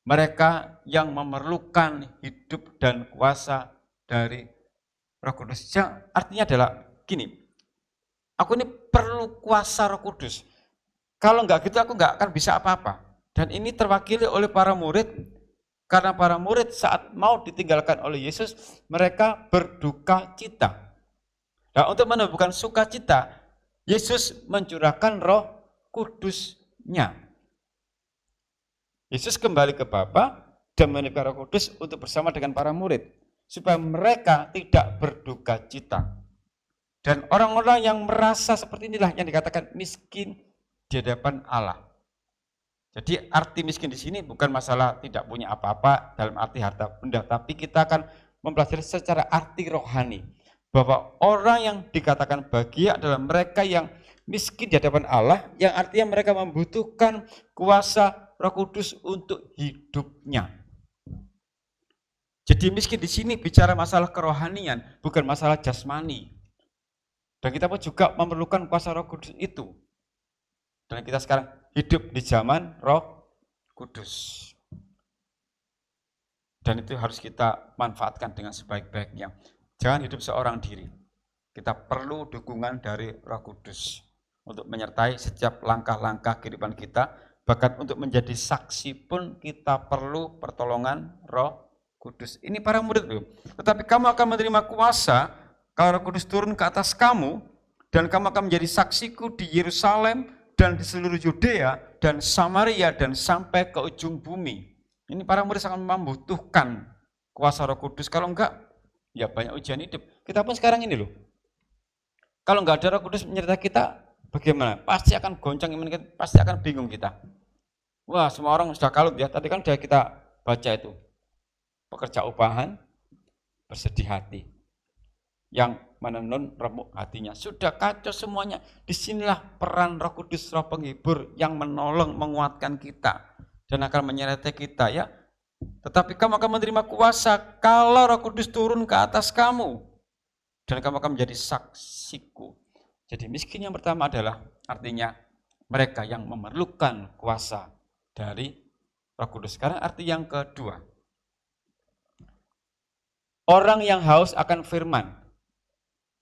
mereka yang memerlukan hidup dan kuasa dari Roh Kudus. Artinya adalah gini, aku ini perlu kuasa Roh Kudus. Kalau enggak gitu aku enggak akan bisa apa-apa. Dan ini terwakili oleh para murid, karena para murid saat mau ditinggalkan oleh Yesus, mereka berduka cita. Nah, untuk menumbuhkan sukacita, Yesus mencurahkan Roh Kudus-Nya. Yesus kembali ke Bapa dan menitipkan Roh Kudus untuk bersama dengan para murid, supaya mereka tidak berduka cita. Dan orang-orang yang merasa seperti inilah yang dikatakan miskin di hadapan Allah. Jadi arti miskin di sini bukan masalah tidak punya apa-apa dalam arti harta benda, tapi kita akan mempelajari secara arti rohani. bahwa orang yang dikatakan bahagia adalah mereka yang miskin di hadapan Allah, yang artinya mereka membutuhkan kuasa Roh Kudus untuk hidupnya. Jadi miskin di sini bicara masalah kerohanian, bukan masalah jasmani. Dan kita pun juga memerlukan kuasa Roh Kudus itu. Dan kita sekarang hidup di zaman Roh Kudus. Dan itu harus kita manfaatkan dengan sebaik-baiknya. Jangan hidup seorang diri. Kita perlu dukungan dari Roh Kudus untuk menyertai setiap langkah-langkah kehidupan kita. Bahkan untuk menjadi saksi pun kita perlu pertolongan Roh Kudus. Ini para murid loh. Tetapi kamu akan menerima kuasa kalau Roh Kudus turun ke atas kamu, dan kamu akan menjadi saksiku di Yerusalem dan di seluruh Yudea dan Samaria dan sampai ke ujung bumi. Ini para murid sangat membutuhkan kuasa Roh Kudus. Kalau enggak, ya banyak ujian hidup. Kita pun sekarang ini loh. Kalau enggak ada Roh Kudus menyertai kita, bagaimana? Pasti akan goncang iman kita, pasti akan bingung kita. Wah, semua orang sudah kalut ya. Tadi kan sudah kita baca itu. Pekerja upahan, bersedih hati. Yang menenun remuk hatinya. Sudah kacau semuanya. Disinilah peran Roh Kudus, Roh penghibur yang menolong, menguatkan kita. Dan akan menyertai kita ya. Tetapi kamu akan menerima kuasa kalau Roh Kudus turun ke atas kamu. Dan kamu akan menjadi saksiku. Jadi miskin yang pertama adalah artinya mereka yang memerlukan kuasa dari Roh Kudus. Sekarang arti yang kedua. Orang yang haus akan firman.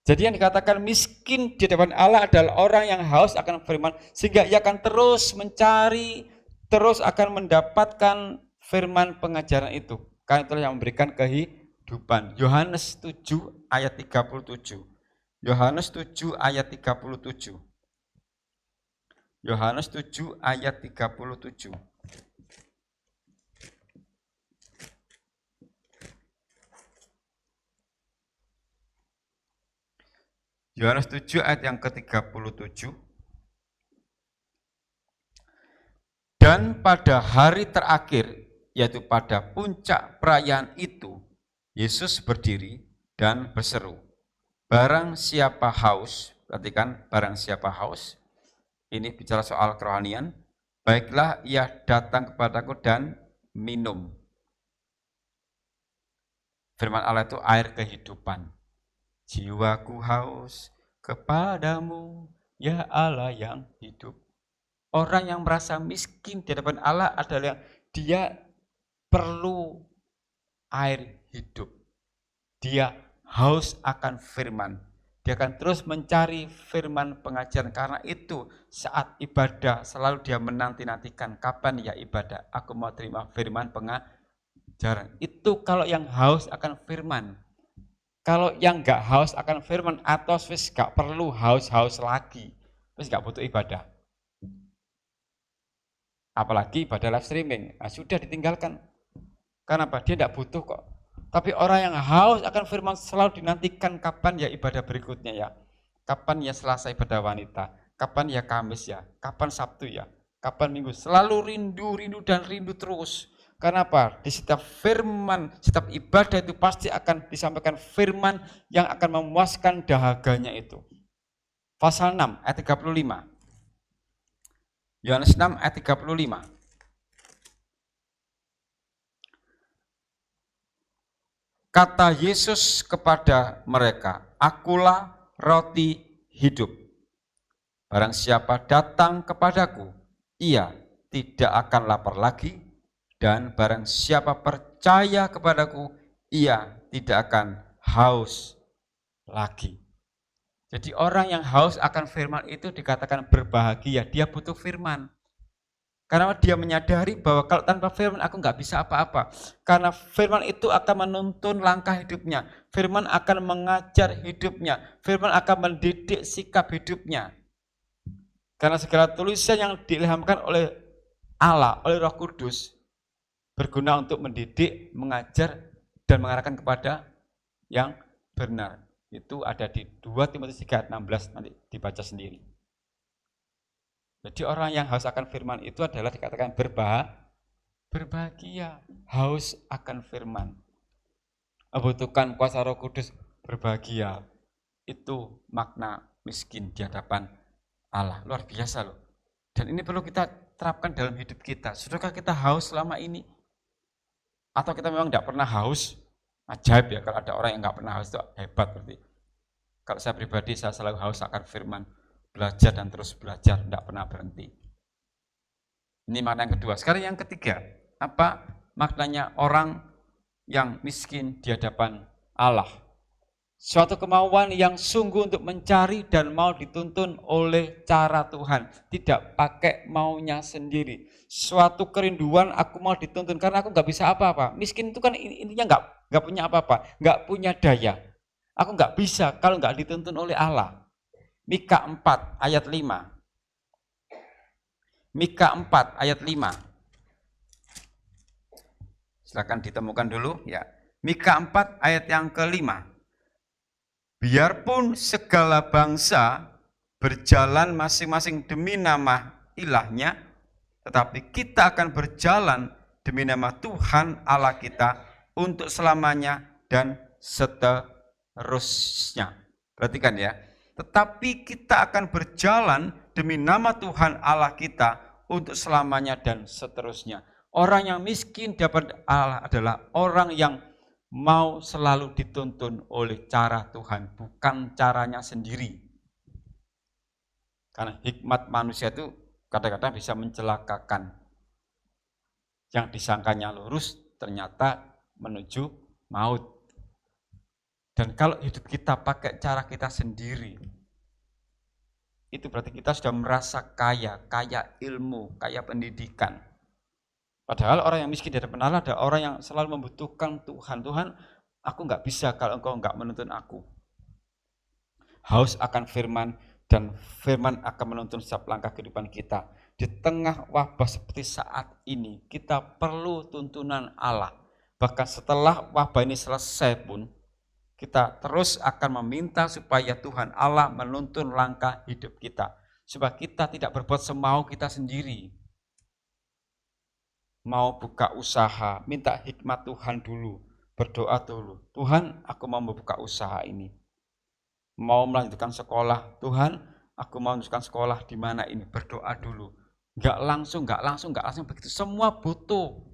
Jadi yang dikatakan miskin di hadapan Allah adalah orang yang haus akan firman. Sehingga ia akan terus mencari, terus akan mendapatkan firman pengajaran itu. Karena itulah yang memberikan kehidupan. Yohanes 7 ayat 37. Yohanes 7 ayat 37. Yohanes 7 ayat 37. Yohanes 7 ayat yang ke-37. Dan pada hari terakhir, yaitu pada puncak perayaan itu, Yesus berdiri dan berseru, barang siapa haus, perhatikan barang siapa haus, ini bicara soal kerohanian, baiklah ia datang kepadaku dan minum. Firman Allah itu air kehidupan. Jiwaku haus kepadamu, ya Allah yang hidup. Orang yang merasa miskin di hadapan Allah adalah dia perlu air hidup. Dia haus akan firman. Dia akan terus mencari firman pengajaran. Karena itu saat ibadah selalu dia menanti-nantikan kapan ya ibadah. Aku mau terima firman pengajaran. Itu kalau yang haus akan firman. Kalau yang enggak haus akan firman atau wis enggak perlu haus-haus lagi. Wis enggak butuh ibadah. Apalagi ibadah live streaming, nah, sudah ditinggalkan. Kenapa? Dia tidak butuh kok. Tapi orang yang haus akan firman selalu dinantikan kapan ya ibadah berikutnya ya. Kapan ya Selasa ibadah wanita, kapan ya Kamis ya, kapan Sabtu ya, kapan Minggu. Selalu rindu dan rindu terus. Kenapa? Di setiap firman, setiap ibadah itu pasti akan disampaikan firman yang akan memuaskan dahaganya itu. Pasal 6 ayat 35. Yohanes 6 ayat 35. Kata Yesus kepada mereka, akulah roti hidup. Barang siapa datang kepadaku, ia tidak akan lapar lagi, dan barang siapa percaya kepadaku, ia tidak akan haus lagi. Jadi orang yang haus akan firman itu dikatakan berbahagia, dia butuh firman. Karena dia menyadari bahwa kalau tanpa firman aku nggak bisa apa-apa. Karena firman itu akan menuntun langkah hidupnya. Firman akan mengajar hidupnya. Firman akan mendidik sikap hidupnya. Karena segala tulisan yang diilhamkan oleh Allah, oleh Roh Kudus, berguna untuk mendidik, mengajar, dan mengarahkan kepada yang benar. Itu ada di 2 Timotius 3 ayat 16, nanti dibaca sendiri. Jadi orang yang haus akan firman itu adalah dikatakan berbahagia, haus akan firman. Membutuhkan kuasa Roh Kudus, berbahagia. Itu makna miskin di hadapan Allah. Luar biasa loh. Dan ini perlu kita terapkan dalam hidup kita. Sudahkah kita haus selama ini? Atau kita memang tidak pernah haus? Ajaib ya, kalau ada orang yang nggak pernah haus itu hebat berarti. Kalau saya pribadi, saya selalu haus akan firman. Belajar dan terus belajar, tidak pernah berhenti. Ini makna yang kedua. Sekarang yang ketiga, apa maknanya orang yang miskin di hadapan Allah? Suatu kemauan yang sungguh untuk mencari dan mau dituntun oleh cara Tuhan. Tidak pakai maunya sendiri. Suatu kerinduan aku mau dituntun karena aku nggak bisa apa-apa. Miskin itu kan intinya nggak punya apa-apa, nggak punya daya. Aku nggak bisa kalau nggak dituntun oleh Allah. Mika 4 ayat 5. Mika 4 ayat 5. Silakan ditemukan dulu ya. Mika 4 ayat yang kelima. Biarpun segala bangsa berjalan masing-masing demi nama ilahnya, tetapi kita akan berjalan demi nama Tuhan Allah kita untuk selamanya dan seterusnya. Perhatikan ya. Tetapi kita akan berjalan demi nama Tuhan Allah kita untuk selamanya dan seterusnya. Orang yang miskin dapat Allah adalah orang yang mau selalu dituntun oleh cara Tuhan, bukan caranya sendiri. Karena hikmat manusia itu kadang-kadang bisa mencelakakan. Yang disangkanya lurus ternyata menuju maut. Dan kalau hidup kita pakai cara kita sendiri, itu berarti kita sudah merasa kaya ilmu, kaya pendidikan. Padahal orang yang miskin di hadapan Allah ada orang yang selalu membutuhkan Tuhan. Tuhan, aku nggak bisa kalau engkau nggak menuntun aku. Haus akan firman, dan firman akan menuntun setiap langkah kehidupan kita. Di tengah wabah seperti saat ini, kita perlu tuntunan Allah. Bahkan setelah wabah ini selesai pun, kita terus akan meminta supaya Tuhan Allah menuntun langkah hidup kita. Supaya kita tidak berbuat semau kita sendiri. Mau buka usaha, minta hikmat Tuhan dulu. Berdoa dulu. Tuhan, aku mau membuka usaha ini. Mau melanjutkan sekolah. Tuhan, aku mau melanjutkan sekolah di mana ini. Berdoa dulu. Enggak langsung. Begitu semua butuh.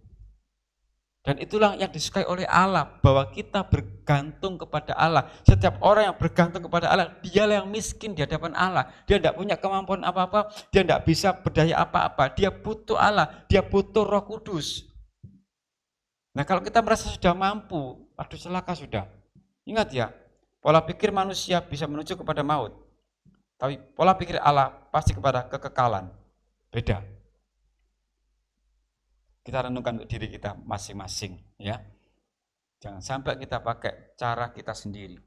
Dan itulah yang disukai oleh Allah, bahwa kita bergantung kepada Allah. Setiap orang yang bergantung kepada Allah, dialah yang miskin di hadapan Allah. Dia tidak punya kemampuan apa-apa, dia tidak bisa berdaya apa-apa. Dia butuh Allah, dia butuh Roh Kudus. Nah, kalau kita merasa sudah mampu, aduh celaka sudah. Ingat ya, pola pikir manusia bisa menuju kepada maut. Tapi pola pikir Allah pasti kepada kekekalan. Beda. Kita renungkan untuk diri kita masing-masing ya. Jangan sampai kita pakai cara kita sendiri.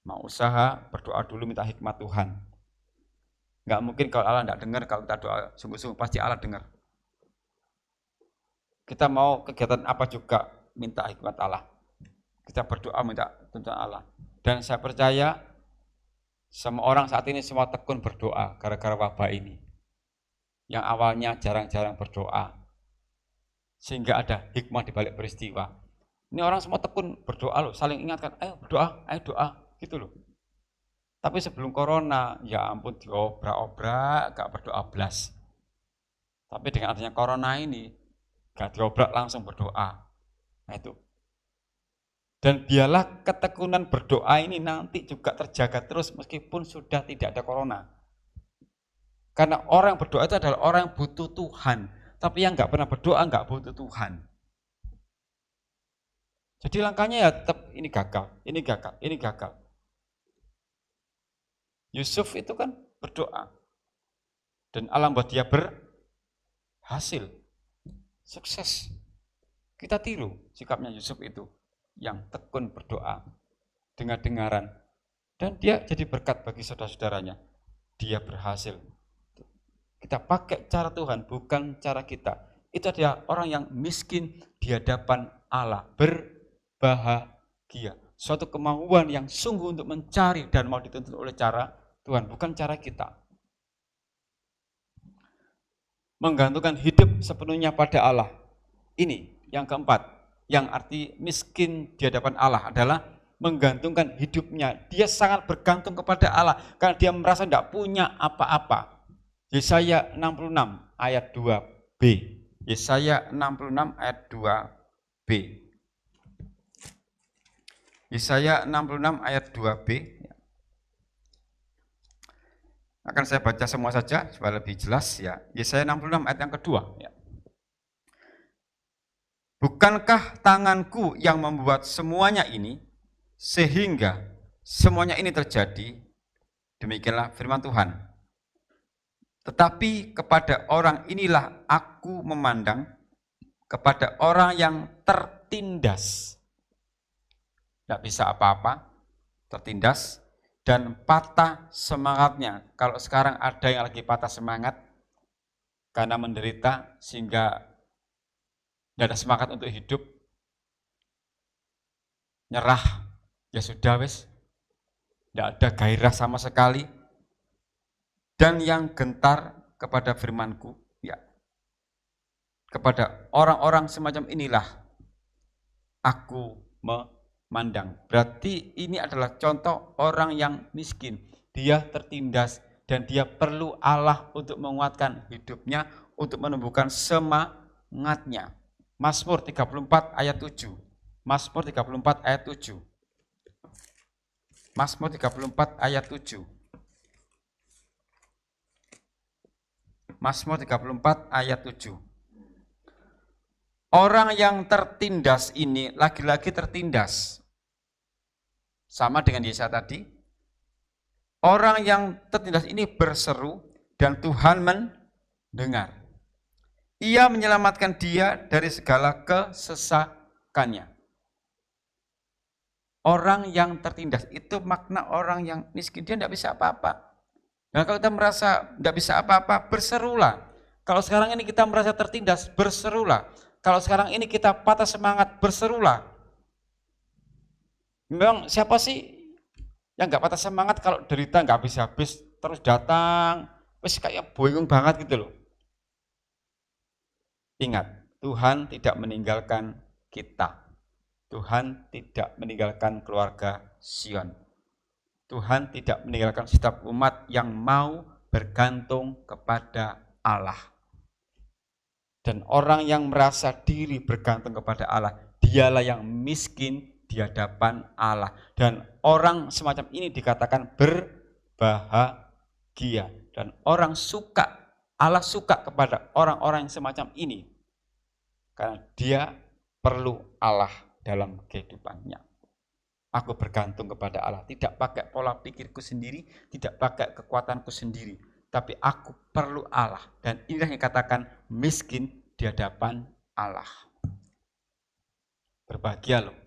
Mau usaha, berdoa dulu minta hikmat Tuhan. Enggak mungkin kalau Allah enggak dengar, kalau kita doa sungguh-sungguh pasti Allah dengar. Kita mau kegiatan apa juga minta hikmat Allah. Kita berdoa minta tuntunan Allah. Dan saya percaya semua orang saat ini semua tekun berdoa gara-gara wabah ini. Yang awalnya jarang-jarang berdoa. Sehingga ada hikmah di balik peristiwa. Ini orang semua tekun berdoa loh, saling ingatkan, ayo doa, gitu loh. Tapi sebelum corona, ya ampun diobrak-obrak, gak berdoa belas. Tapi dengan adanya corona ini, gak diobrak langsung berdoa. Nah itu. Dan biarlah ketekunan berdoa ini nanti juga terjaga terus meskipun sudah tidak ada corona. Karena orang yang berdoa itu adalah orang yang butuh Tuhan. Tapi yang nggak pernah berdoa nggak butuh Tuhan. Jadi langkahnya ya tetap ini gagal. Yusuf itu kan berdoa. Dan Allah buat dia berhasil. Sukses. Kita tiru sikapnya Yusuf itu. Yang tekun berdoa. Dengar-dengaran. Dan dia jadi berkat bagi saudara-saudaranya. Dia berhasil. Kita pakai cara Tuhan, bukan cara kita. Itu adalah orang yang miskin di hadapan Allah. Berbahagia. Suatu kemauan yang sungguh untuk mencari dan mau dituntun oleh cara Tuhan, bukan cara kita. Menggantungkan hidup sepenuhnya pada Allah. Ini yang keempat. Yang arti miskin di hadapan Allah adalah menggantungkan hidupnya. Dia sangat bergantung kepada Allah karena dia merasa tidak punya apa-apa. Yesaya 66 ayat 2b. Yesaya 66 ayat 2b. Yesaya 66 ayat 2b. Akan saya baca semua saja supaya lebih jelas ya. Yesaya 66 ayat yang kedua. Ya. Bukankah tanganku yang membuat semuanya ini, sehingga semuanya ini terjadi? Demikianlah firman Tuhan. Tetapi kepada orang inilah aku memandang, kepada orang yang tertindas. Tidak bisa apa-apa, tertindas, dan patah semangatnya. Kalau sekarang ada yang lagi patah semangat, karena menderita sehingga tidak ada semangat untuk hidup, nyerah, ya sudah wes, tidak ada gairah sama sekali, dan yang gentar kepada firmanku, ya, kepada orang-orang semacam inilah aku memandang. Berarti ini adalah contoh orang yang miskin, dia tertindas dan dia perlu Allah untuk menguatkan hidupnya, untuk menumbuhkan semangatnya. Mazmur 34 ayat 7. Mazmur 34 ayat 7. Mazmur 34 ayat 7. Mazmur 34 ayat 7. Orang yang tertindas ini lagi-lagi tertindas. Sama dengan Yesaya tadi. Orang yang tertindas ini berseru dan Tuhan mendengar. Ia menyelamatkan dia dari segala kesesakannya. Orang yang tertindas itu makna orang yang miskin, dia tidak bisa apa-apa. Nah, kalau kita merasa tidak bisa apa-apa, berserulah. Kalau sekarang ini kita merasa tertindas, berserulah. Kalau sekarang ini kita patah semangat, berserulah. Memang siapa sih yang nggak patah semangat kalau derita nggak habis-habis terus datang, wes kayak bingung banget gitu loh. Ingat, Tuhan tidak meninggalkan kita. Tuhan tidak meninggalkan keluarga Sion. Tuhan tidak meninggalkan setiap umat yang mau bergantung kepada Allah. Dan orang yang merasa diri bergantung kepada Allah, dialah yang miskin di hadapan Allah. Dan orang semacam ini dikatakan berbahagia. Dan orang suka, Allah suka kepada orang-orang yang semacam ini. Karena dia perlu Allah dalam kehidupannya. Aku bergantung kepada Allah, tidak pakai pola pikirku sendiri, tidak pakai kekuatanku sendiri, tapi aku perlu Allah. Dan inilah yang dikatakan miskin di hadapan Allah. Berbahagia loh.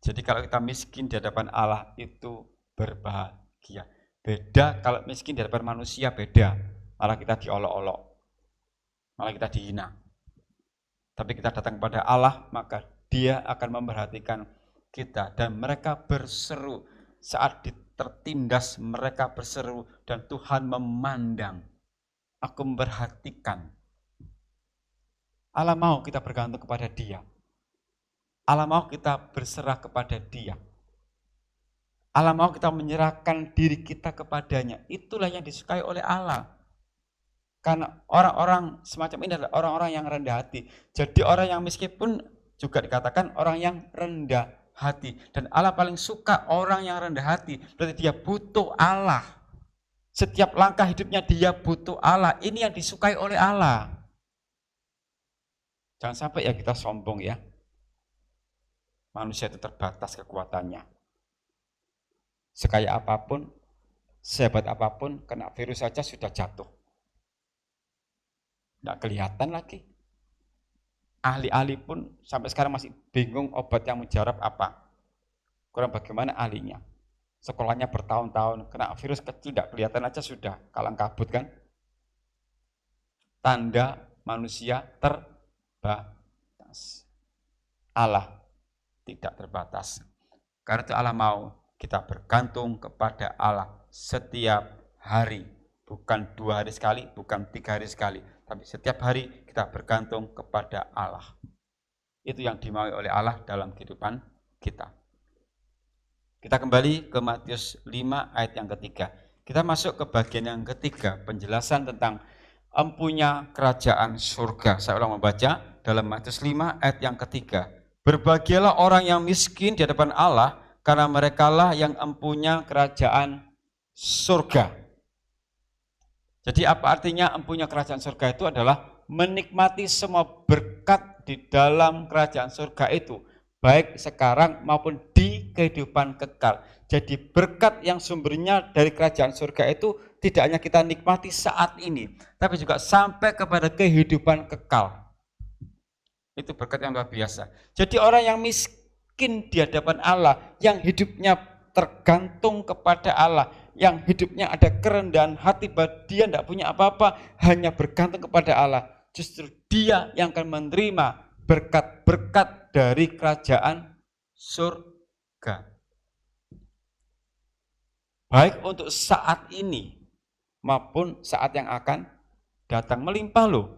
Jadi kalau kita miskin di hadapan Allah itu berbahagia. Beda kalau miskin di hadapan manusia, beda. Malah kita diolok-olok, malah kita dihina. Tapi kita datang kepada Allah, maka Dia akan memperhatikan kita. Dan mereka berseru, saat tertindas mereka berseru, dan Tuhan memandang. Aku memperhatikan. Allah mau kita bergantung kepada Dia. Allah mau kita berserah kepada Dia. Allah mau kita menyerahkan diri kita kepadanya. Itulah yang disukai oleh Allah. Karena orang-orang semacam ini adalah orang-orang yang rendah hati. Jadi orang yang miskin pun juga dikatakan orang yang rendah hati. Dan Allah paling suka orang yang rendah hati. Berarti dia butuh Allah. Setiap langkah hidupnya dia butuh Allah. Ini yang disukai oleh Allah. Jangan sampai ya kita sombong ya. Manusia itu terbatas kekuatannya. Sekaya apapun, sehebat apapun, kena virus saja sudah jatuh. Tidak kelihatan lagi. Ahli-ahli pun sampai sekarang masih bingung obat yang mujarab apa. Kurang bagaimana ahlinya. Sekolahnya bertahun-tahun, kena virus kecil tidak kelihatan aja sudah kalang kabut kan. Tanda manusia terbatas. Allah tidak terbatas. Karena itu Allah mau kita bergantung kepada Allah setiap hari. Bukan 2 hari sekali, bukan 3 hari sekali. Tapi setiap hari kita bergantung kepada Allah. Itu yang dimaui oleh Allah dalam kehidupan kita. Kita kembali ke Matius 5 ayat yang ketiga. Kita masuk ke bagian yang ketiga, penjelasan tentang empunya kerajaan surga. Saya ulang membaca dalam Matius 5 ayat yang ketiga. Berbahagialah orang yang miskin di hadapan Allah, karena merekalah yang empunya kerajaan surga. Jadi apa artinya empunya kerajaan surga itu adalah menikmati semua berkat di dalam kerajaan surga itu, baik sekarang maupun di kehidupan kekal. Jadi berkat yang sumbernya dari kerajaan surga itu tidak hanya kita nikmati saat ini, tapi juga sampai kepada kehidupan kekal. Itu berkat yang luar biasa. Jadi orang yang miskin di hadapan Allah, yang hidupnya tergantung kepada Allah, yang hidupnya ada kerendahan hati bahwa dia tidak punya apa-apa, hanya bergantung kepada Allah, justru dia yang akan menerima berkat-berkat dari kerajaan surga. Baik untuk saat ini maupun saat yang akan datang, melimpah loh.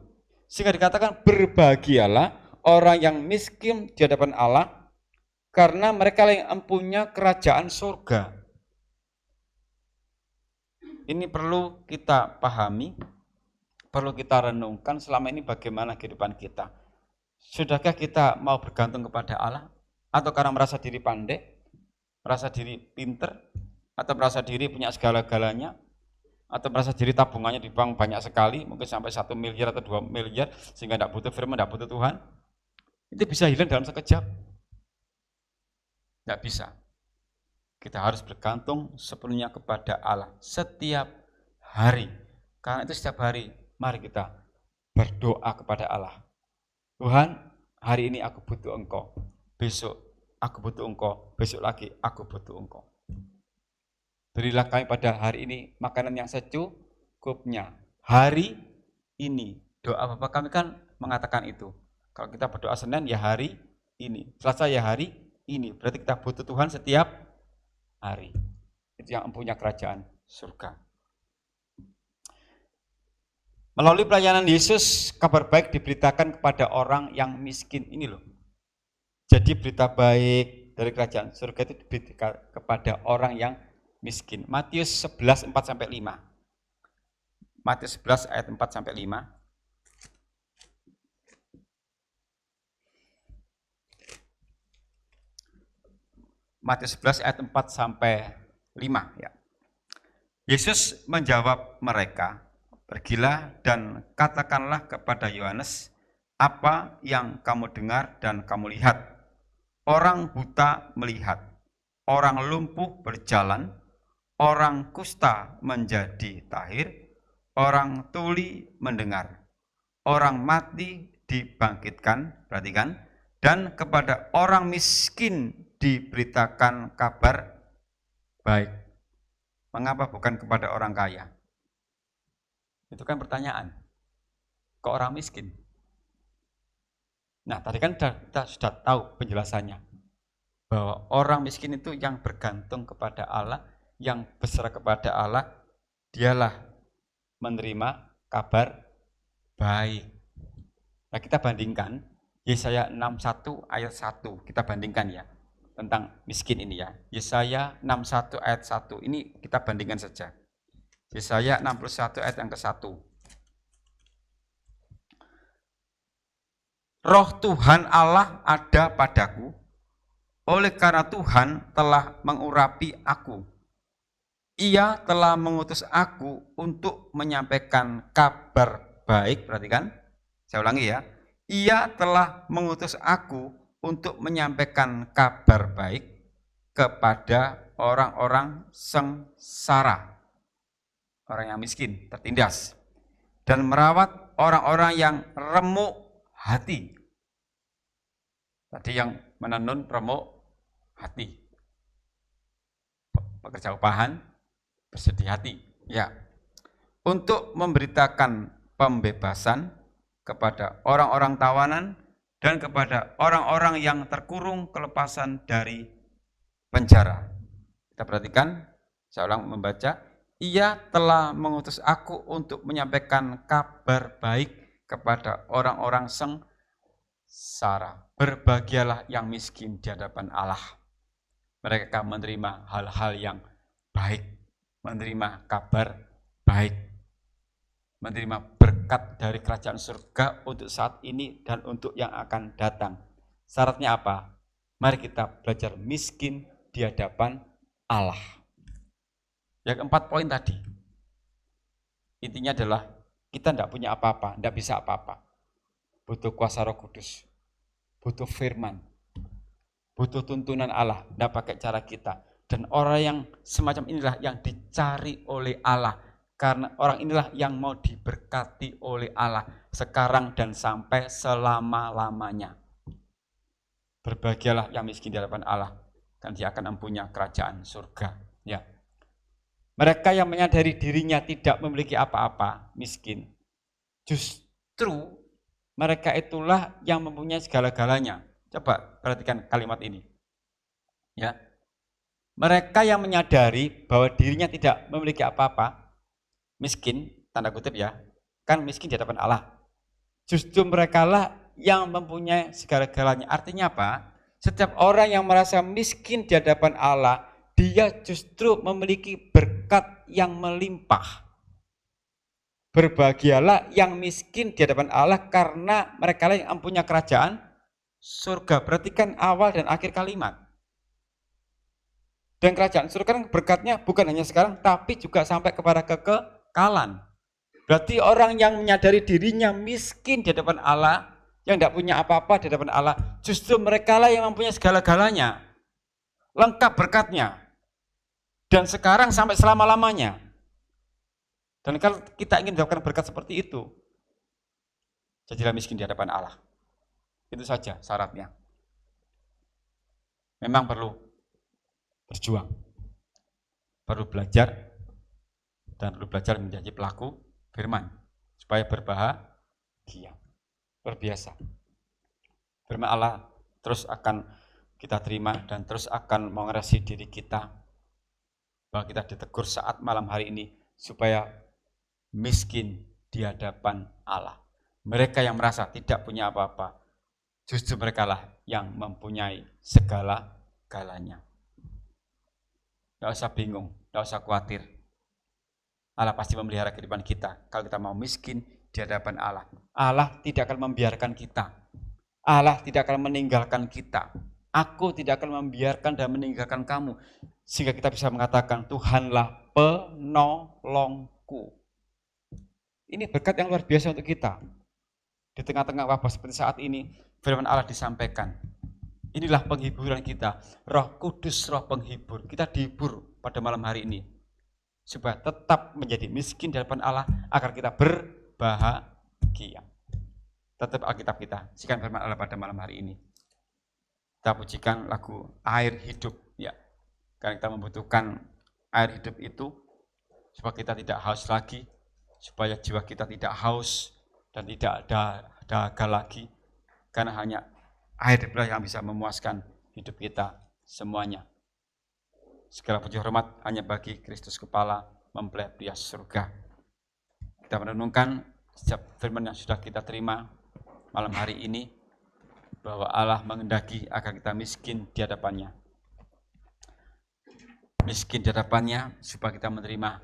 Sehingga dikatakan berbahagialah orang yang miskin di hadapan Allah, karena mereka yang empunya kerajaan surga. Ini perlu kita pahami, perlu kita renungkan selama ini bagaimana kehidupan kita. Sudahkah kita mau bergantung kepada Allah? Atau karena merasa diri pandai, merasa diri pinter, atau merasa diri punya segala-galanya, atau merasa diri tabungannya di bank banyak sekali, mungkin sampai 1 miliar atau 2 miliar, sehingga tidak butuh firman, tidak butuh Tuhan. Itu bisa hilang dalam sekejap. Tidak bisa. Kita harus bergantung sepenuhnya kepada Allah setiap hari. Karena itu setiap hari, mari kita berdoa kepada Allah. Tuhan, hari ini aku butuh Engkau. Besok aku butuh Engkau. Besok lagi aku butuh Engkau. Berilah kami pada hari ini makanan yang secukupnya. Hari ini. Doa Bapa kami kan mengatakan itu. Kalau kita berdoa Senin ya hari ini. Selasa ya hari ini. Berarti kita butuh Tuhan setiap hari. Itu yang empunya kerajaan surga. Melalui pelayanan Yesus, kabar baik diberitakan kepada orang yang miskin ini loh. Jadi berita baik dari kerajaan surga itu diberitakan kepada orang yang miskin. Matius 11, 4-5. Matius 11 ayat 4-5. Matius 11 ayat 4-5 ya. Yesus menjawab mereka, pergilah dan katakanlah kepada Yohanes apa yang kamu dengar dan kamu lihat. Orang buta melihat, orang lumpuh berjalan, orang kusta menjadi tahir, orang tuli mendengar, orang mati dibangkitkan, perhatikan, dan kepada orang miskin diberitakan kabar baik. Mengapa bukan kepada orang kaya? Itu kan pertanyaan. Kok orang miskin? Nah, tadi kan kita sudah tahu penjelasannya. Bahwa orang miskin itu yang bergantung kepada Allah, yang berserah kepada Allah, dialah menerima kabar baik. Nah, kita bandingkan Yesaya 61 ayat 1. Kita bandingkan ya. Tentang miskin ini ya. Yesaya 61 ayat 1. Ini kita bandingkan saja. Yesaya 61 ayat yang ke-1. Roh Tuhan Allah ada padaku, oleh karena Tuhan telah mengurapi aku. Ia telah mengutus aku untuk menyampaikan kabar baik, perhatikan. Saya ulangi ya. Ia telah mengutus aku untuk menyampaikan kabar baik kepada orang-orang sengsara, orang yang miskin, tertindas, dan merawat orang-orang yang remuk hati. Tadi yang menenun remuk hati, pekerja upahan bersedih hati, ya, untuk memberitakan pembebasan kepada orang-orang tawanan dan kepada orang-orang yang terkurung kelepasan dari penjara. Kita perhatikan, saya ulang membaca. Ia telah mengutus aku untuk menyampaikan kabar baik kepada orang-orang sengsara. Berbahagialah yang miskin di hadapan Allah. Mereka menerima hal-hal yang baik, menerima kabar baik, menerima berkat dari kerajaan surga untuk saat ini dan untuk yang akan datang. Syaratnya apa? Mari kita belajar miskin di hadapan Allah. Yang 4 poin tadi, intinya adalah kita tidak punya apa-apa, tidak bisa apa-apa. Butuh kuasa Roh Kudus, butuh firman, butuh tuntunan Allah, tidak pakai cara kita. Dan orang yang semacam inilah yang dicari oleh Allah. Karena orang inilah yang mau diberkati oleh Allah sekarang dan sampai selama-lamanya. Berbahagialah yang miskin di hadapan Allah, dan dia akan mempunyai kerajaan surga. Ya. Mereka yang menyadari dirinya tidak memiliki apa-apa, miskin, justru mereka itulah yang mempunyai segala-galanya. Coba perhatikan kalimat ini. Ya. Mereka yang menyadari bahwa dirinya tidak memiliki apa-apa, miskin, tanda kutip ya, kan miskin di hadapan Allah. Justru merekalah yang mempunyai segala-galanya. Artinya apa? Setiap orang yang merasa miskin di hadapan Allah, dia justru memiliki berkat yang melimpah. Berbahagialah yang miskin di hadapan Allah karena mereka yang mempunyai kerajaan surga. Perhatikan awal dan akhir kalimat. Dan kerajaan surga kan berkatnya bukan hanya sekarang, tapi juga sampai kepada kekekalan. Berarti orang yang menyadari dirinya miskin di hadapan Allah, yang tidak punya apa-apa di hadapan Allah, justru mereka lah yang mempunyai segala-galanya. Lengkap berkatnya. Dan sekarang sampai selama-lamanya. Dan kalau kita ingin mendapatkan berkat seperti itu, jadilah miskin di hadapan Allah. Itu saja syaratnya. Memang perlu berjuang, perlu belajar, dan perlu belajar menjadi pelaku firman, supaya berbahagia, berbiasa. Firman Allah terus akan kita terima dan terus akan mengerasi diri kita, bahwa kita ditegur saat malam hari ini, supaya miskin di hadapan Allah. Mereka yang merasa tidak punya apa-apa, justru merekalah yang mempunyai segala-galanya. Tidak usah bingung, tidak usah khawatir. Allah pasti memelihara kehidupan kita. Kalau kita mau miskin di hadapan Allah, Allah tidak akan membiarkan kita. Allah tidak akan meninggalkan kita. Aku tidak akan membiarkan dan meninggalkan kamu. Sehingga kita bisa mengatakan, Tuhanlah penolongku. Ini berkat yang luar biasa untuk kita. Di tengah-tengah wabah seperti saat ini, firman Allah disampaikan. Inilah penghiburan kita, Roh Kudus, Roh penghibur. Kita dihibur pada malam hari ini, supaya tetap menjadi miskin di hadapan Allah, agar kita berbahagia. Tetap Alkitab kita, sikan firman Allah pada malam hari ini. Kita pujikan lagu Air Hidup, ya. Karena kita membutuhkan air hidup itu, supaya kita tidak haus lagi, supaya jiwa kita tidak haus dan tidak ada dahaga lagi, karena hanya air itulah yang bisa memuaskan hidup kita semuanya. Segala puji hormat hanya bagi Kristus Kepala, mempelai pria surga. Kita merenungkan setiap firman yang sudah kita terima malam hari ini, bahwa Allah menghendaki agar kita miskin di hadapannya. Miskin di hadapannya supaya kita menerima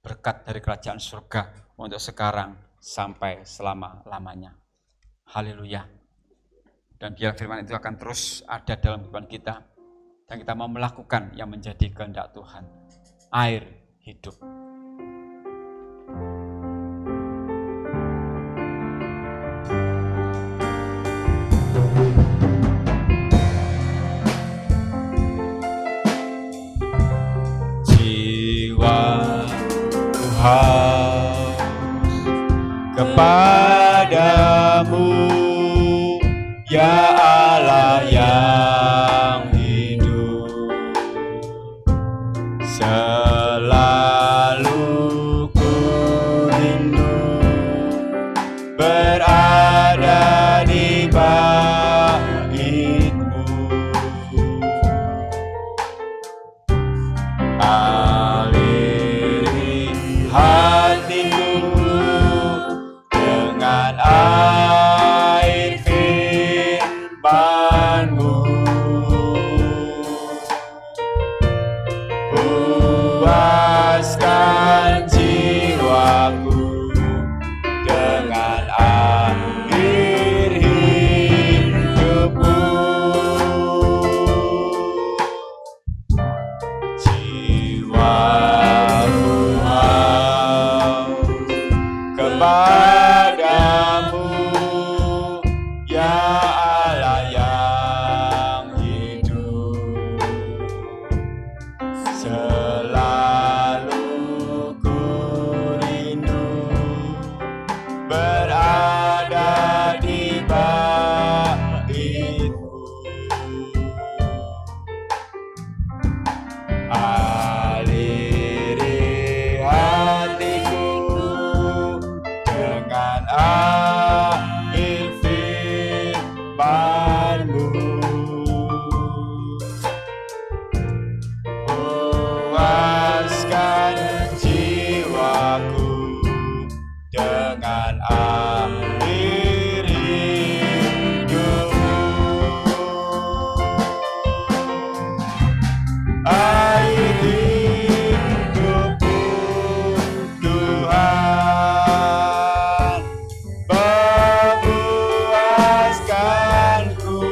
berkat dari kerajaan surga untuk sekarang sampai selama-lamanya. Haleluya. Dan biar firman itu akan terus ada dalam kehidupan kita, dan kita mau melakukan yang menjadi kehendak Tuhan. Air hidup. Jiwaku haus kepadamu, ya Allah yang hidup, selalu ku rindu berada di bait-Mu. Aliri hatiku dengan air firman-Mu. padamu, ya Allah yang hidup. Selalu ku rindu berada di baitmu. Aliri hatiku dengan air firman-Mu. Puaskan jiwaku dengan air hidupmu. Air hidupku Tuhan, memuaskanku.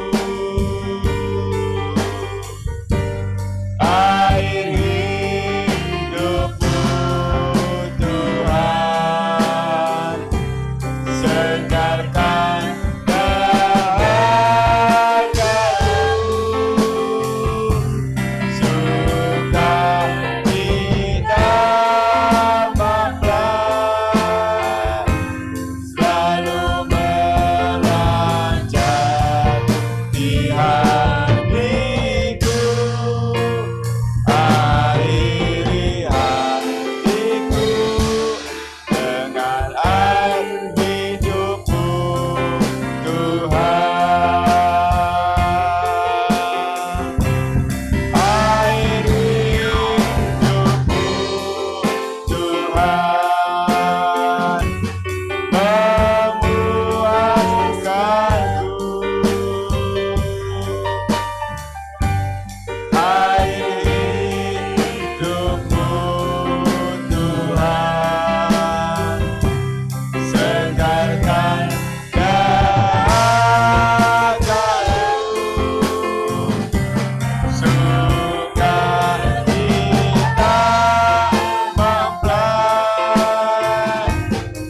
Air hidupmu Tuhan, segarkan dahagaku. Sukacita mempelai selalu memanjat di hatiku. Aliri hatiku dengan air hidupmu Tuhan. Air hidupmu Tuhan, memuaskanku. Air hidupmu Tuhan, segarkan dahagaku. Sukacita mempelai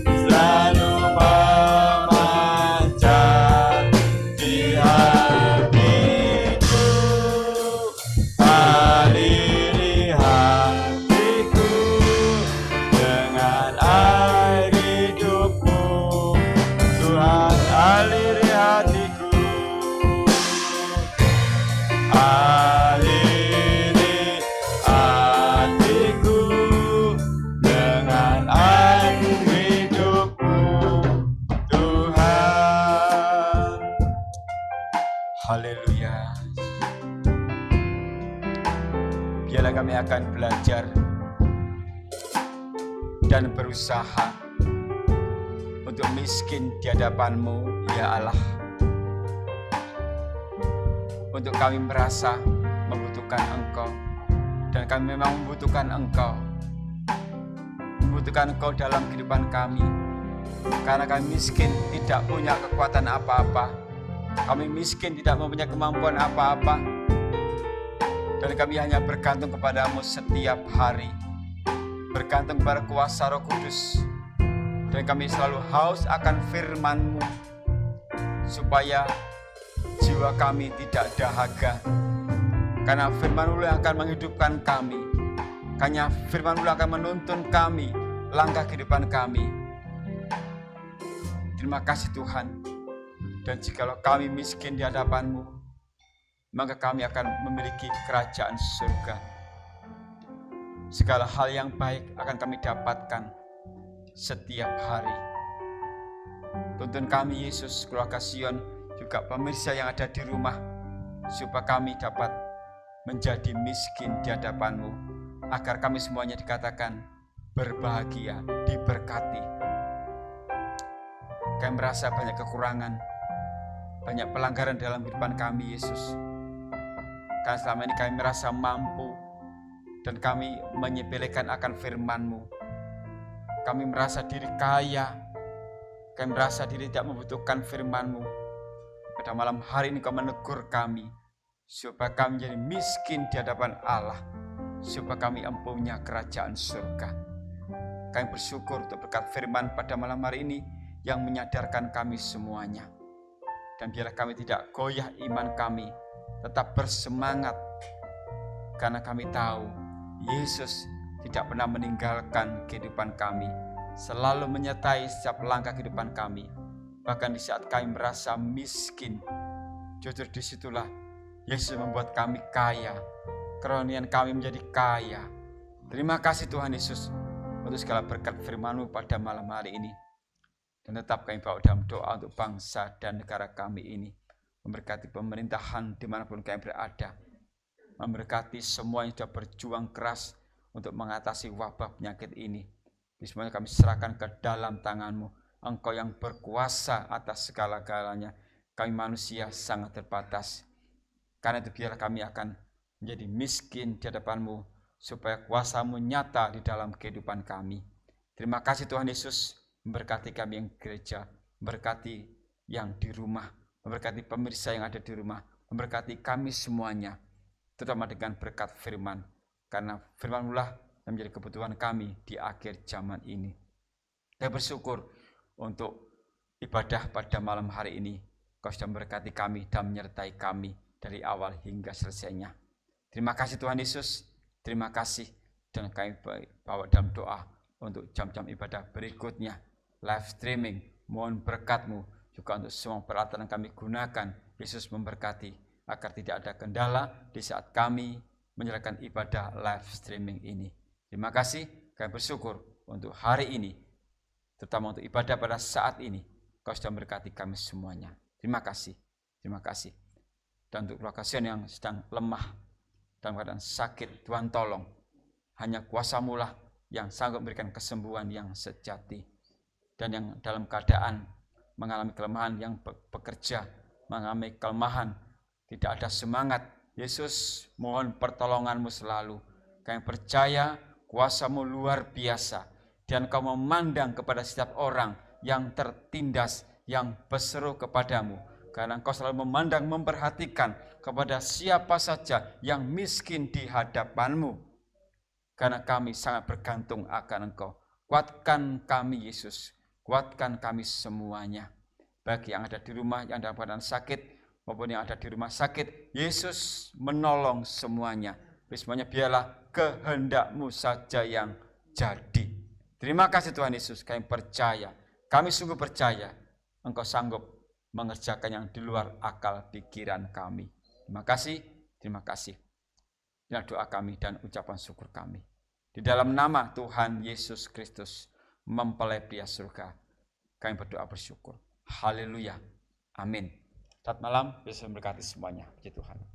selalu memanjat di hatiku. Aliri hatiku dengan air hidupmu Tuhan. Aliri hatiku, aliri hatiku dengan air hidupmu Tuhan. Haleluya. Biarlah kami akan belajar dan berusaha untuk miskin di hadapan-Mu, ya Allah. Untuk kami merasa membutuhkan Engkau, dan kami memang membutuhkan Engkau. Membutuhkan Engkau dalam kehidupan kami, karena kami miskin, tidak punya kekuatan apa-apa. Kami miskin, tidak mempunyai kemampuan apa-apa, dan kami hanya bergantung kepada-Mu setiap hari, bergantung kepada kuasa Roh Kudus. Dan kami selalu haus akan firman-Mu, supaya jiwa kami tidak dahaga. Karena firman-Mu yang akan menghidupkan kami, karena firman-Mu akan menuntun kami, langkah kehidupan kami. Terima kasih Tuhan. Dan jikalau kami miskin di hadapan-Mu, maka kami akan memiliki kerajaan surga. Segala hal yang baik akan kami dapatkan setiap hari. Tuntun kami Yesus, keluarga Sion, juga pemirsa yang ada di rumah, supaya kami dapat menjadi miskin di hadapan-Mu, agar kami semuanya dikatakan berbahagia, diberkati. Kami merasa banyak kekurangan, banyak pelanggaran dalam kehidupan kami Yesus. Karena selama ini kami merasa mampu, dan kami menyepelekan akan firman-Mu. Kami merasa diri kaya, kami merasa diri tidak membutuhkan firman-Mu. Pada malam hari ini Kau menegur kami, supaya kami menjadi miskin di hadapan Allah, supaya kami empunya kerajaan surga. kami bersyukur untuk berkat firman pada malam hari ini yang menyadarkan kami semuanya. Dan biarlah kami tidak goyah iman kami, tetap bersemangat. Karena kami tahu Yesus tidak pernah meninggalkan kehidupan kami, selalu menyertai setiap langkah kehidupan kami. Bahkan di saat kami merasa miskin, jujur disitulah Yesus membuat kami kaya. Kerohanian kami menjadi kaya. Terima kasih Tuhan Yesus untuk segala berkat firman-Mu pada malam hari ini. Dan tetap kami bawa dalam doa untuk bangsa dan negara kami ini. Memberkati pemerintahan dimanapun kami berada. Memberkati semua yang sudah berjuang keras untuk mengatasi wabah penyakit ini. Di semuanya kami serahkan ke dalam tangan-Mu. Engkau yang berkuasa atas segala-galanya. Kami manusia sangat terbatas. Karena itu biarlah kami akan menjadi miskin di hadapan-Mu, supaya kuasa-Mu nyata di dalam kehidupan kami. Terima kasih Tuhan Yesus. Memberkati kami yang gereja, memberkati yang di rumah, memberkati pemirsa yang ada di rumah, memberkati kami semuanya, terutama dengan berkat firman. Karena firman-Mu-lah yang menjadi kebutuhan kami di akhir zaman ini. Saya bersyukur untuk ibadah pada malam hari ini. Kau sudah memberkati kami dan menyertai kami dari awal hingga selesainya. Terima kasih Tuhan Yesus, terima kasih. Dan kami bawa dalam doa untuk jam-jam ibadah berikutnya. Live streaming, mohon berkat-Mu juga untuk semua peralatan yang kami gunakan. Yesus memberkati agar tidak ada kendala di saat kami menyerahkan ibadah live streaming ini. Terima kasih, kami bersyukur untuk hari ini, terutama untuk ibadah pada saat ini. Kau sudah memberkati kami semuanya. Terima kasih, terima kasih. Dan untuk keluarga yang sedang lemah, dalam keadaan sakit, Tuhan tolong. Hanya kuasa-Mu lah yang sanggup memberikan kesembuhan yang sejati. Dan yang dalam keadaan mengalami kelemahan, yang bekerja mengalami kelemahan, tidak ada semangat. Yesus, mohon pertolongan-Mu selalu. Kami percaya kuasa-Mu luar biasa. Dan Kau memandang kepada setiap orang yang tertindas, yang berseru kepadamu. Karena Engkau selalu memandang, memperhatikan kepada siapa saja yang miskin di hadapan-Mu. Karena kami sangat bergantung akan Engkau. Kuatkan kami Yesus. Kuatkan kami semuanya. Bagi yang ada di rumah, yang dalam keadaan sakit, maupun yang ada di rumah sakit, Yesus menolong semuanya. Semuanya biarlah kehendak-Mu saja yang jadi. Terima kasih Tuhan Yesus, kami percaya. Kami sungguh percaya Engkau sanggup mengerjakan yang di luar akal pikiran kami. Terima kasih, terima kasih. Inilah doa kami dan ucapan syukur kami. Di dalam nama Tuhan Yesus Kristus, mempelai pria surga, kami berdoa bersyukur. Haleluya. Amin. Selamat malam, Yesus memberkati semuanya. Puji Tuhan.